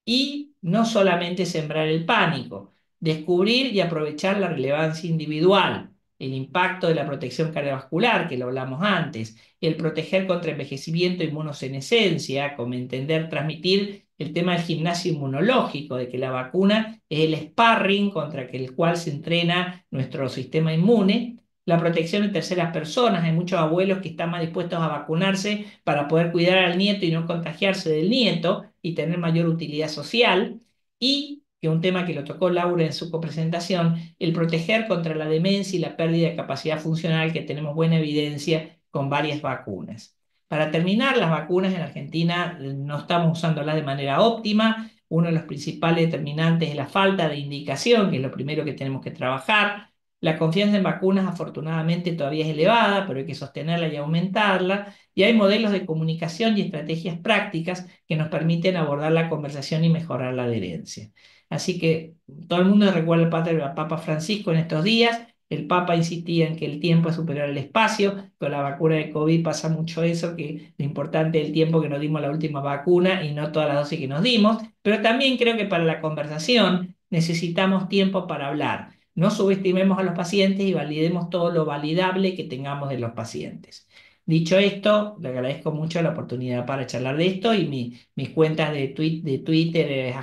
[SPEAKER 6] Y no solamente sembrar el pánico, descubrir y aprovechar la relevancia individual, el impacto de la protección cardiovascular, que lo hablamos antes, el proteger contra envejecimiento e inmunosenescencia, como entender, transmitir el tema del gimnasio inmunológico, de que la vacuna es el sparring contra el cual se entrena nuestro sistema inmune. La protección de terceras personas. Hay muchos abuelos que están más dispuestos a vacunarse para poder cuidar al nieto y no contagiarse del nieto y tener mayor utilidad social. Y, que un tema que lo tocó Laura en su copresentación, el proteger contra la demencia y la pérdida de capacidad funcional, que tenemos buena evidencia con varias vacunas. Para terminar, las vacunas en Argentina no estamos usándolas de manera óptima. Uno de los principales determinantes es la falta de indicación, que es lo primero que tenemos que trabajar. La confianza en vacunas afortunadamente todavía es elevada, pero hay que sostenerla y aumentarla. Y hay modelos de comunicación y estrategias prácticas que nos permiten abordar la conversación y mejorar la adherencia. Así que todo el mundo recuerda al Papa Francisco en estos días. El Papa insistía en que el tiempo es superior al espacio. Con la vacuna de COVID pasa mucho eso, que lo importante es el tiempo que nos dimos la última vacuna y no todas las dosis que nos dimos. Pero también creo que para la conversación necesitamos tiempo para hablar. No subestimemos a los pacientes y validemos todo lo validable que tengamos de los pacientes. Dicho esto, le agradezco mucho la oportunidad para charlar de esto y mis cuentas de Twitter es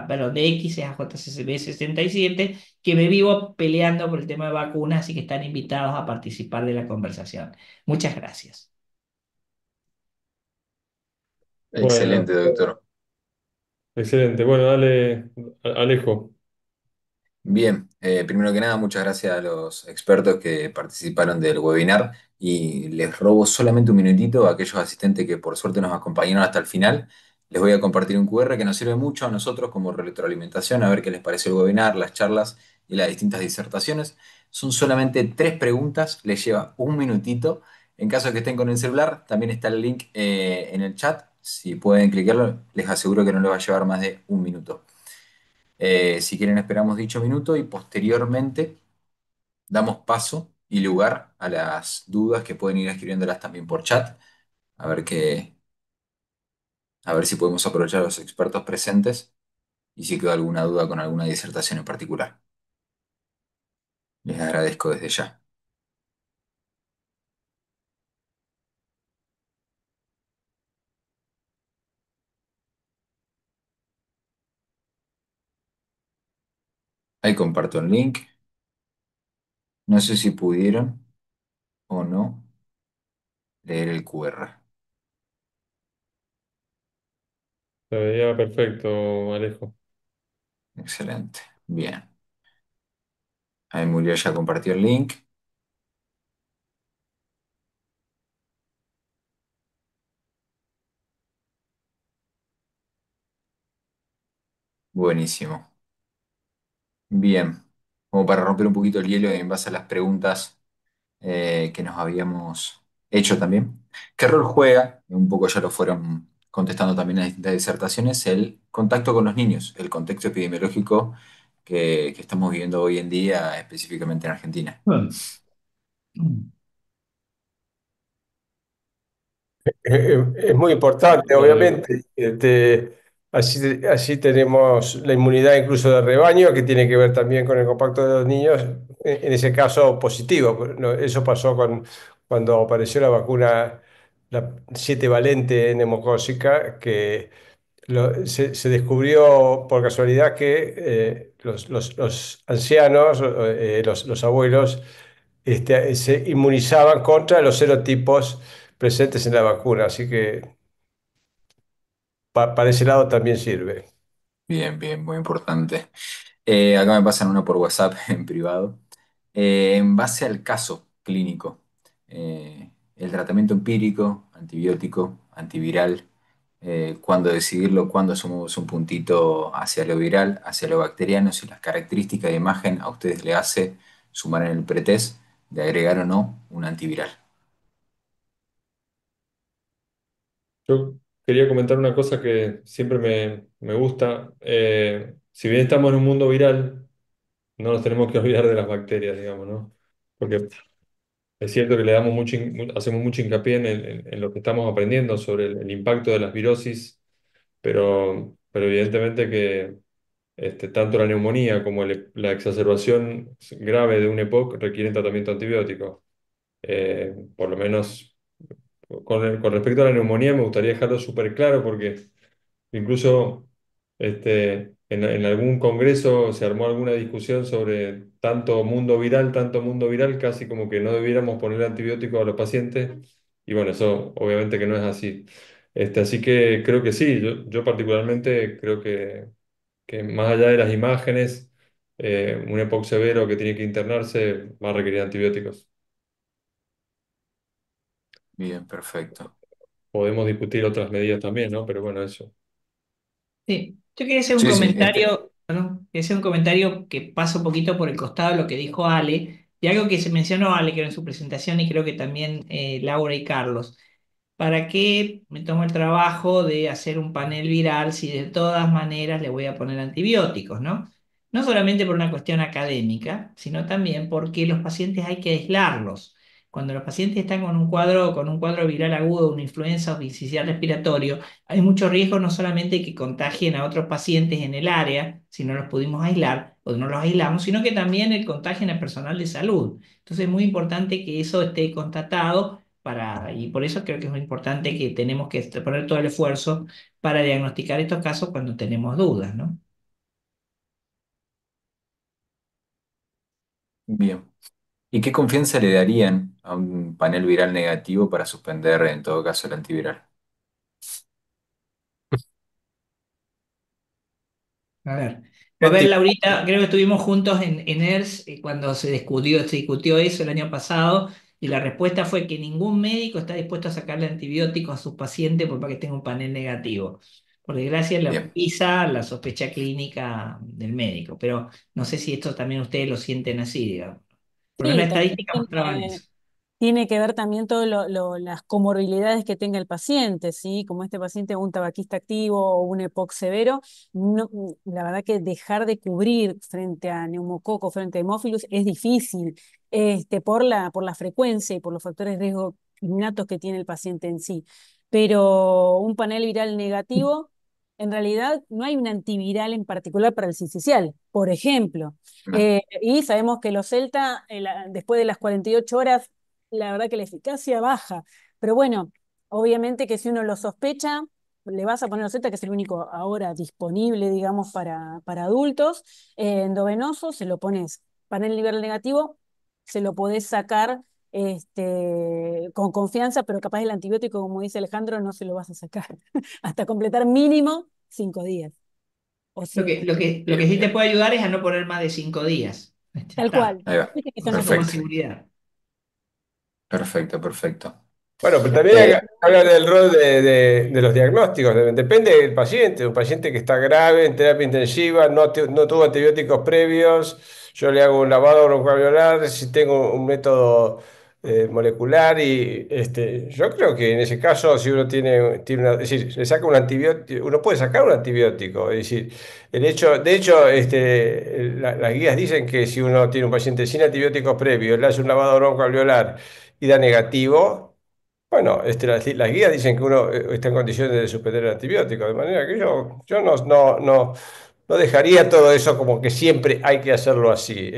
[SPEAKER 6] perdón, de X es AJCCB67, que me vivo peleando por el tema de vacunas, así que están invitados a participar de la conversación. Muchas gracias.
[SPEAKER 4] Bueno,
[SPEAKER 3] Excelente, doctor.
[SPEAKER 4] excelente. Bueno, dale, Alejo.
[SPEAKER 3] Bien, primero que nada, muchas gracias a los expertos que participaron del webinar y les robo solamente un minutito a aquellos asistentes que por suerte nos acompañaron hasta el final. Les voy a compartir un QR que nos sirve mucho a nosotros como retroalimentación, a ver qué les pareció el webinar, las charlas y las distintas disertaciones. Son solamente 3 preguntas, les lleva un minutito. En caso de que estén con el celular, también está el link en el chat. Si pueden clicarlo, les aseguro que no les va a llevar más de un minuto. Si quieren, esperamos dicho minuto y posteriormente damos paso y lugar a las dudas que pueden ir escribiéndolas también por chat, a ver a ver si podemos aprovechar a los expertos presentes y si queda alguna duda con alguna disertación en particular. Les agradezco desde ya. Ahí comparto el link. No sé si pudieron o no leer el QR.
[SPEAKER 4] Se veía perfecto, Alejo.
[SPEAKER 3] Excelente. Bien. Ahí Muriel ya compartió el link. Buenísimo. Bien. Como para romper un poquito el hielo en base a las preguntas que nos habíamos hecho también. ¿Qué rol juega? Un poco ya lo fueron contestando también en las distintas disertaciones, el contacto con los niños, el contexto epidemiológico que estamos viviendo hoy en día, específicamente en Argentina.
[SPEAKER 5] Es muy importante,
[SPEAKER 4] Dale.
[SPEAKER 5] obviamente. Así tenemos la inmunidad incluso de rebaño, que tiene que ver también con el compacto de los niños, en ese caso positivo. No, eso pasó cuando apareció la vacuna, la 7 valente neumocócica, que Se descubrió por casualidad que los ancianos, los abuelos, se inmunizaban contra los serotipos presentes en la vacuna, así que para ese lado también sirve.
[SPEAKER 3] Bien, bien, muy importante. Acá me pasan uno por WhatsApp en privado. En base al caso clínico, el tratamiento empírico, antibiótico, antiviral, cuándo decidirlo, cuándo sumamos un puntito hacia lo viral, hacia lo bacteriano, si las características de imagen a ustedes le hace sumar en el pretest de agregar o no un antiviral.
[SPEAKER 4] Yo quería comentar una cosa que siempre me gusta. Si bien estamos en un mundo viral, no nos tenemos que olvidar de las bacterias, digamos, ¿no? Porque es cierto que le damos hacemos mucho hincapié en lo que estamos aprendiendo sobre el impacto de las virosis, pero evidentemente que tanto la neumonía como la exacerbación grave de un EPOC requieren tratamiento antibiótico. Por lo menos con respecto a la neumonía me gustaría dejarlo súper claro porque incluso en algún congreso se armó alguna discusión sobre tanto mundo viral, casi como que no debiéramos poner antibióticos a los pacientes. Y bueno, eso obviamente que no es así. Así que creo que sí, yo particularmente creo que más allá de las imágenes, un EPOC severo que tiene que internarse va a requerir antibióticos.
[SPEAKER 3] Bien, perfecto.
[SPEAKER 4] Podemos discutir otras medidas también, ¿no? Pero bueno, eso.
[SPEAKER 6] Sí, yo quería hacer un
[SPEAKER 3] Sí, sí,
[SPEAKER 6] comentario, perdón, quería hacer un comentario que pasa un poquito por el costado de lo que dijo Ale, y algo que se mencionó Ale, creo, en su presentación, y creo que también Laura y Carlos. ¿Para qué me tomo el trabajo de hacer un panel viral si de todas maneras le voy a poner antibióticos, ¿no? No solamente por una cuestión académica, sino también porque los pacientes hay que aislarlos. Cuando los pacientes están con un cuadro viral agudo, una influenza o sincicial respiratorio, hay mucho riesgo no solamente que contagien a otros pacientes en el área, si no los pudimos aislar o no los aislamos, sino que también el contagien al personal de salud. Entonces es muy importante que eso esté constatado y por eso creo que es muy importante que tenemos que poner todo el esfuerzo para diagnosticar estos casos cuando tenemos dudas, ¿no?
[SPEAKER 3] bien. ¿Y qué confianza le darían a un panel viral negativo para suspender en todo caso el antiviral?
[SPEAKER 6] A ver. A
[SPEAKER 5] ¿Qué
[SPEAKER 6] ver,
[SPEAKER 5] tipo?
[SPEAKER 6] Laurita, creo que estuvimos juntos en ERS cuando se discutió eso el año pasado, y la respuesta fue que ningún médico está dispuesto a sacarle antibióticos a sus pacientes para que tenga un panel negativo. Por desgracia, la
[SPEAKER 3] Bien,
[SPEAKER 6] PISA, la sospecha clínica del médico, pero no sé si esto también ustedes lo sienten así, digamos. Por lo menos
[SPEAKER 2] Sí,
[SPEAKER 6] la
[SPEAKER 2] también
[SPEAKER 6] estadística mostraban eso.
[SPEAKER 2] tiene que ver también todo las comorbilidades que tenga el paciente, ¿sí? Como este paciente, un tabaquista activo o un EPOC severo, no, la verdad que dejar de cubrir frente a neumococo, frente a hemófilus es difícil, por la frecuencia y por los factores de riesgo innatos que tiene el paciente en sí. Pero un panel viral negativo, en realidad no hay un antiviral en particular para el sincicial, por ejemplo.
[SPEAKER 3] no,
[SPEAKER 2] Y sabemos que los Celta, después de las 48 horas, la verdad que la eficacia baja. Pero bueno, obviamente que si uno lo sospecha, le vas a poner Ozeta, que es el único ahora disponible, digamos, para adultos, endovenoso, se lo pones panel nivel negativo, se lo podés sacar con confianza, pero capaz el antibiótico, como dice Alejandro, no se lo vas a sacar hasta completar mínimo 5 días o
[SPEAKER 6] Lo
[SPEAKER 2] 7.
[SPEAKER 6] que, lo que, lo que
[SPEAKER 3] bien,
[SPEAKER 6] sí te
[SPEAKER 3] bien.
[SPEAKER 6] puede ayudar es a no poner más de 5 días. Ya
[SPEAKER 2] Tal
[SPEAKER 6] está.
[SPEAKER 2] cual.
[SPEAKER 3] Ahí va.
[SPEAKER 2] Viste que
[SPEAKER 6] Un
[SPEAKER 2] son las
[SPEAKER 6] poco más
[SPEAKER 2] reglas.
[SPEAKER 3] Perfecto,
[SPEAKER 6] seguridad.
[SPEAKER 3] perfecto, perfecto.
[SPEAKER 5] Bueno, pero también hay que
[SPEAKER 3] Eh,
[SPEAKER 5] hablar del rol de los diagnósticos. Depende del paciente. Un paciente que está grave en terapia intensiva, no tuvo antibióticos previos, yo le hago un lavado broncoalveolar, si tengo un método molecular y yo creo que en ese caso, si uno es decir, le saca un antibiótico, uno puede sacar un antibiótico. Es decir, de hecho, las guías dicen que si uno tiene un paciente sin antibióticos previos, le hace un lavado broncoalveolar y da negativo. Bueno, las guías dicen que uno está en condiciones de suspender el antibiótico, de manera que yo no dejaría todo eso como que siempre hay que hacerlo así.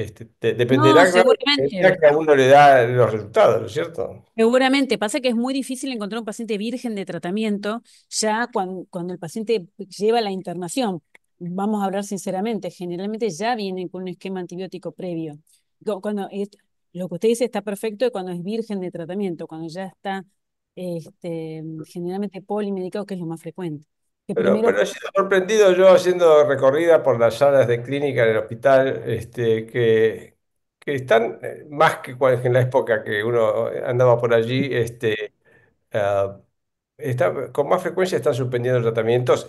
[SPEAKER 2] No,
[SPEAKER 5] Dependerá, claro, dependerá
[SPEAKER 2] seguramente.
[SPEAKER 5] que a uno le da los resultados, ¿no es cierto?
[SPEAKER 2] Seguramente, pasa que es muy difícil encontrar un paciente virgen de tratamiento ya cuando el paciente lleva la internación. Vamos a hablar sinceramente, generalmente ya vienen con un esquema antibiótico previo. Cuando lo que usted dice está perfecto cuando es virgen de tratamiento, cuando ya está generalmente polimedicado, que es lo más frecuente. Que
[SPEAKER 5] Pero
[SPEAKER 2] primero,
[SPEAKER 5] he sido sorprendido yo haciendo recorrida por las salas de clínica en el hospital, que están más que en la época que uno andaba por allí, ah, con más frecuencia están suspendiendo tratamientos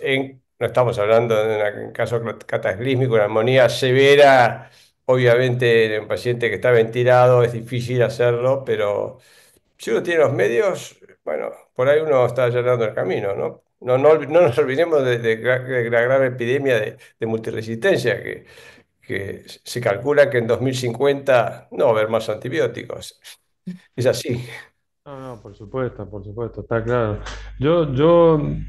[SPEAKER 5] no estamos hablando de un caso cataclísmico, una neumonía severa, obviamente en un paciente que está ventilado es difícil hacerlo, pero si uno tiene los medios, bueno, por ahí uno está allanando el camino, ¿no? No nos olvidemos de la grave epidemia de multiresistencia, que se calcula que en 2050 no va a haber más antibióticos. Es así.
[SPEAKER 4] No, no, por supuesto, está claro. Yo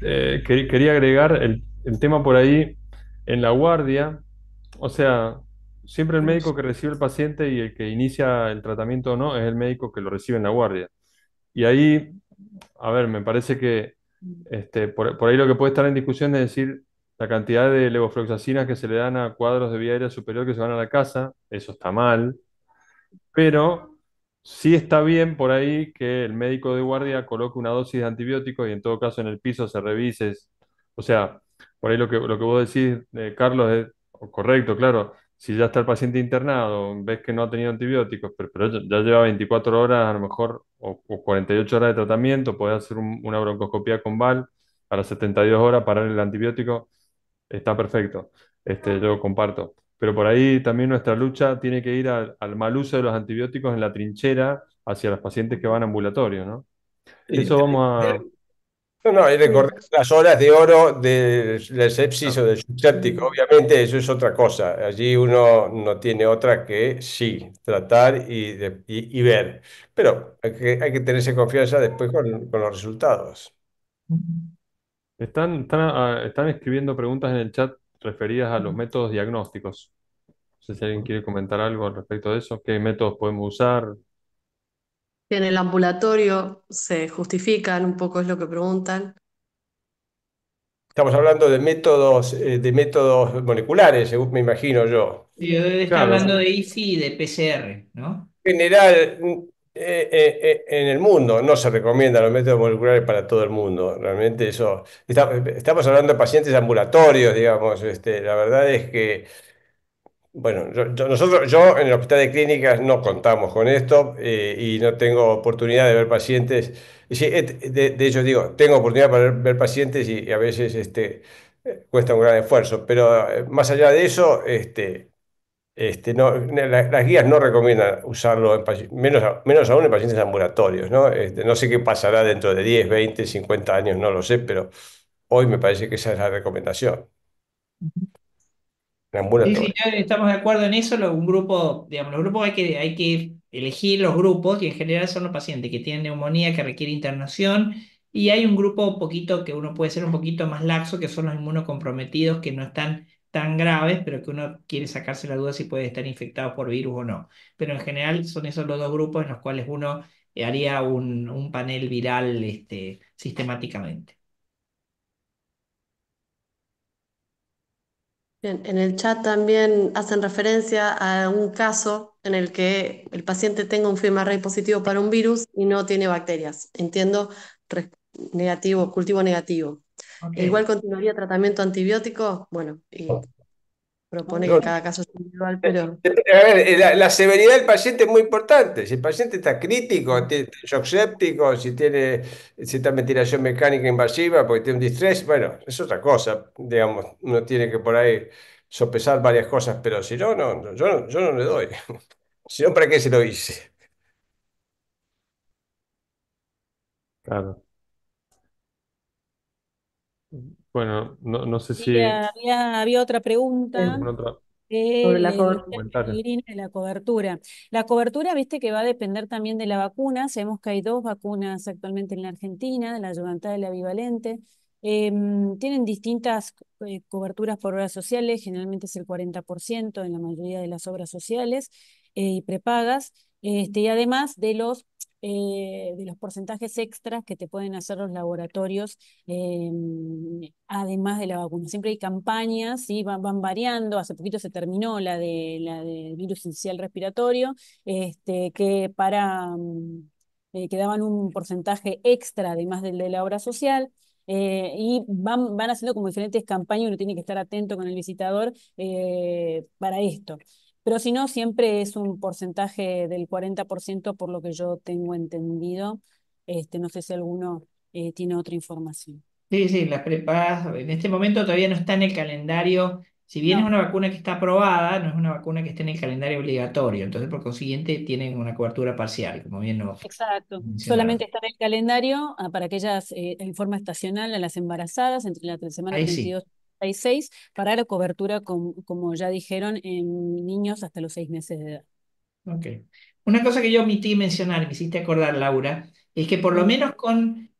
[SPEAKER 4] quería agregar el tema por ahí en la guardia, o sea, siempre el médico que recibe el paciente y el que inicia el tratamiento o no es el médico que lo recibe en la guardia. Y ahí, a ver, me parece que por ahí lo que puede estar en discusión es decir la cantidad de levofloxacinas que se le dan a cuadros de vía aérea superior que se van a la casa, eso está mal, pero sí está bien por ahí que el médico de guardia coloque una dosis de antibiótico y en todo caso en el piso se revise. O sea, por ahí lo que vos decís, Carlos, es correcto, claro. Si ya está el paciente internado, ves que no ha tenido antibióticos, pero ya lleva 24 horas a lo mejor o 48 horas de tratamiento, podés hacer una broncoscopía con VAL a las 72 horas, parar el antibiótico, está perfecto. Yo comparto. Pero por ahí también nuestra lucha tiene que ir al mal uso de los antibióticos en la trinchera hacia los pacientes que van a ambulatorio, ¿no?
[SPEAKER 5] Sí,
[SPEAKER 4] Eso vamos a...
[SPEAKER 5] no, no, y
[SPEAKER 2] sí,
[SPEAKER 5] recordar las horas de oro del sepsis
[SPEAKER 4] Claro.
[SPEAKER 5] o del subséptico, obviamente eso es otra cosa. Allí uno no tiene otra que sí, tratar y ver. Pero hay que tenerse confianza después con los resultados.
[SPEAKER 4] Están escribiendo preguntas en el chat referidas a los métodos diagnósticos. No sé si alguien quiere comentar algo al respecto de eso. ¿Qué métodos podemos usar?
[SPEAKER 7] En el ambulatorio se justifican, un poco es lo que preguntan.
[SPEAKER 5] Estamos hablando de métodos moleculares, según me imagino yo.
[SPEAKER 6] Sí, está hablando
[SPEAKER 4] Claro,
[SPEAKER 6] de IFI y de PCR, ¿no?
[SPEAKER 5] En general, en el mundo no se recomiendan los métodos moleculares para todo el mundo. Realmente eso. Estamos hablando de pacientes ambulatorios, digamos. La verdad es que, bueno, yo en el hospital de clínicas no contamos con esto y no tengo oportunidad de ver pacientes. Y sí, de hecho, digo, tengo oportunidad para ver pacientes y a veces cuesta un gran esfuerzo. Pero más allá de eso, no, las guías no recomiendan usarlo, menos aún en pacientes ambulatorios, ¿no? No sé qué pasará dentro de 10, 20, 50 años, no lo sé, pero hoy me parece que esa es la recomendación, en
[SPEAKER 6] Sí, sí,
[SPEAKER 5] ambulatorio.
[SPEAKER 6] ya estamos de acuerdo en eso. Un grupo, digamos, los grupos hay que elegir los grupos y en general son los pacientes que tienen neumonía que requiere internación y hay un grupo un poquito que uno puede ser un poquito más laxo, que son los inmunocomprometidos que no están tan graves, pero que uno quiere sacarse la duda si puede estar infectado por virus o no. Pero en general son esos los dos grupos en los cuales uno haría un panel viral sistemáticamente.
[SPEAKER 7] Bien, en el chat también hacen referencia a un caso en el que el paciente tenga un FilmArray positivo para un virus y no tiene bacterias. Entiendo, negativo, cultivo negativo. E igual
[SPEAKER 6] Ok.
[SPEAKER 7] continuaría tratamiento antibiótico, bueno, y propone
[SPEAKER 5] Yo-
[SPEAKER 7] que cada caso es individual, pero
[SPEAKER 5] a ver, la severidad del paciente es muy importante. Si el paciente está crítico, tiene shock séptico, si tiene cierta ventilación mecánica invasiva, porque tiene un distrés, bueno, es otra cosa. Digamos, uno tiene que por ahí sopesar varias cosas, pero si no, yo no le doy. Si no, ¿para qué se lo hice?
[SPEAKER 4] claro. Bueno, no sé
[SPEAKER 2] y
[SPEAKER 4] si...
[SPEAKER 2] había otra pregunta.
[SPEAKER 4] ¿Alguna otra
[SPEAKER 7] sobre la
[SPEAKER 2] De Lucía
[SPEAKER 7] cobertura.
[SPEAKER 4] comentario?
[SPEAKER 2] Pellegrini de la cobertura. La cobertura, viste que va a depender también de la vacuna. Sabemos que hay dos vacunas actualmente en la Argentina, de la ayudantad y la bivalente. Tienen distintas coberturas por obras sociales, generalmente es el 40% en la mayoría de las obras sociales y prepagas, y además de los porcentajes extras que te pueden hacer los laboratorios, además de la vacuna. Siempre hay campañas, ¿sí? Van variando. Hace poquito se terminó la del virus inicial respiratorio, que daban un porcentaje extra además del de la obra social. Y van haciendo como diferentes campañas, uno tiene que estar atento con el visitador para esto. Pero si no, siempre es un porcentaje del 40% por lo que yo tengo entendido. No sé si alguno tiene otra información.
[SPEAKER 6] Sí, sí, las prepagas en este momento todavía no está en el calendario. Si bien es
[SPEAKER 2] No,
[SPEAKER 6] una vacuna que está aprobada, no es una vacuna que esté en el calendario obligatorio. Entonces, por consiguiente, tienen una cobertura parcial, como bien lo
[SPEAKER 2] exacto.
[SPEAKER 6] mencionaron.
[SPEAKER 2] Solamente está en el calendario para aquellas en forma estacional a las embarazadas entre la semana
[SPEAKER 6] Ahí
[SPEAKER 2] 32
[SPEAKER 6] sí.
[SPEAKER 2] y 36 para la cobertura, como ya dijeron, en niños hasta los 6 meses de edad.
[SPEAKER 6] Ok. Una cosa que yo omití mencionar, me hiciste acordar, Laura, es que por lo
[SPEAKER 2] Mm.
[SPEAKER 6] menos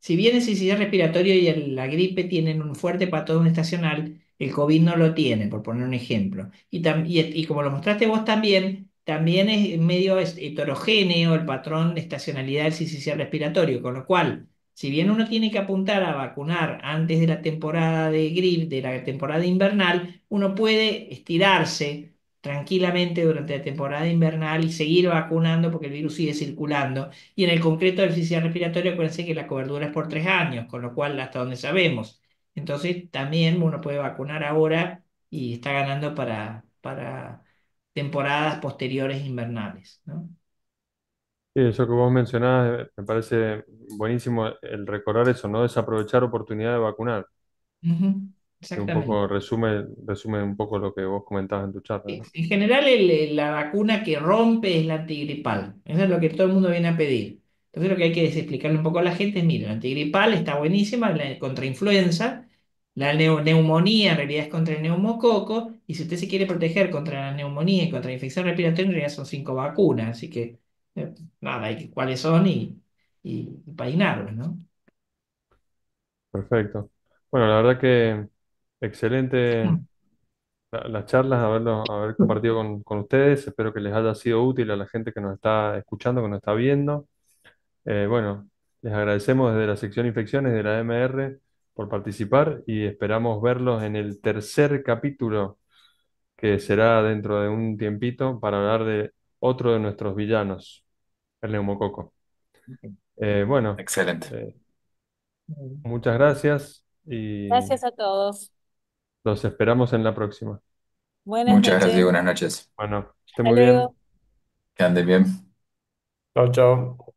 [SPEAKER 6] si bien el sistema respiratorio y la gripe tienen un fuerte patrón estacional, el COVID no lo tiene, por poner un ejemplo. Y como lo mostraste vos también es medio heterogéneo el patrón de estacionalidad del sistema respiratorio, con lo cual, si bien uno tiene que apuntar a vacunar antes de la temporada de gripe, de la temporada invernal, uno puede estirarse tranquilamente durante la temporada invernal y seguir vacunando porque el virus sigue circulando. Y en el concreto del sistema respiratorio, acuérdense que la cobertura es por 3 años, con lo cual hasta donde sabemos. Entonces también uno puede vacunar ahora y está ganando para temporadas posteriores invernales, ¿no?
[SPEAKER 4] Sí, eso que vos mencionabas me parece buenísimo el recordar eso, no desaprovechar oportunidad de vacunar,
[SPEAKER 6] Ujú,
[SPEAKER 4] que un
[SPEAKER 6] exactamente.
[SPEAKER 4] poco resume un poco lo que vos comentabas en tu charla, ¿no?
[SPEAKER 6] En general, la vacuna que rompe es la antigripal. Eso es lo que todo el mundo viene a pedir. Entonces, lo que hay que es explicarle un poco a la gente es, mira, la antigripal está buenísima contra influenza, la neumonía en realidad es contra el neumococo, y si usted se quiere proteger contra la neumonía y contra la infección respiratoria, en realidad son 5 vacunas. Así que, nada, cuáles son y painarlas, ¿no?
[SPEAKER 4] Perfecto. Bueno, la verdad que excelente las charlas, haber compartido con ustedes. Espero que les haya sido útil a la gente que nos está escuchando, que nos está viendo. Bueno, les agradecemos desde la sección Infecciones de la AMR por participar y esperamos verlos en el tercer capítulo que será dentro de un tiempito para hablar de otro de nuestros villanos, el neumococo. Bueno,
[SPEAKER 3] Excelente.
[SPEAKER 4] eh, muchas gracias y
[SPEAKER 2] Gracias a todos.
[SPEAKER 4] los esperamos en la próxima.
[SPEAKER 2] Buenas
[SPEAKER 3] Muchas gracias y
[SPEAKER 2] noches.
[SPEAKER 3] buenas noches.
[SPEAKER 4] Bueno, esté
[SPEAKER 2] Hasta
[SPEAKER 4] muy bien.
[SPEAKER 2] luego.
[SPEAKER 3] Que anden bien.
[SPEAKER 5] Chao, chao.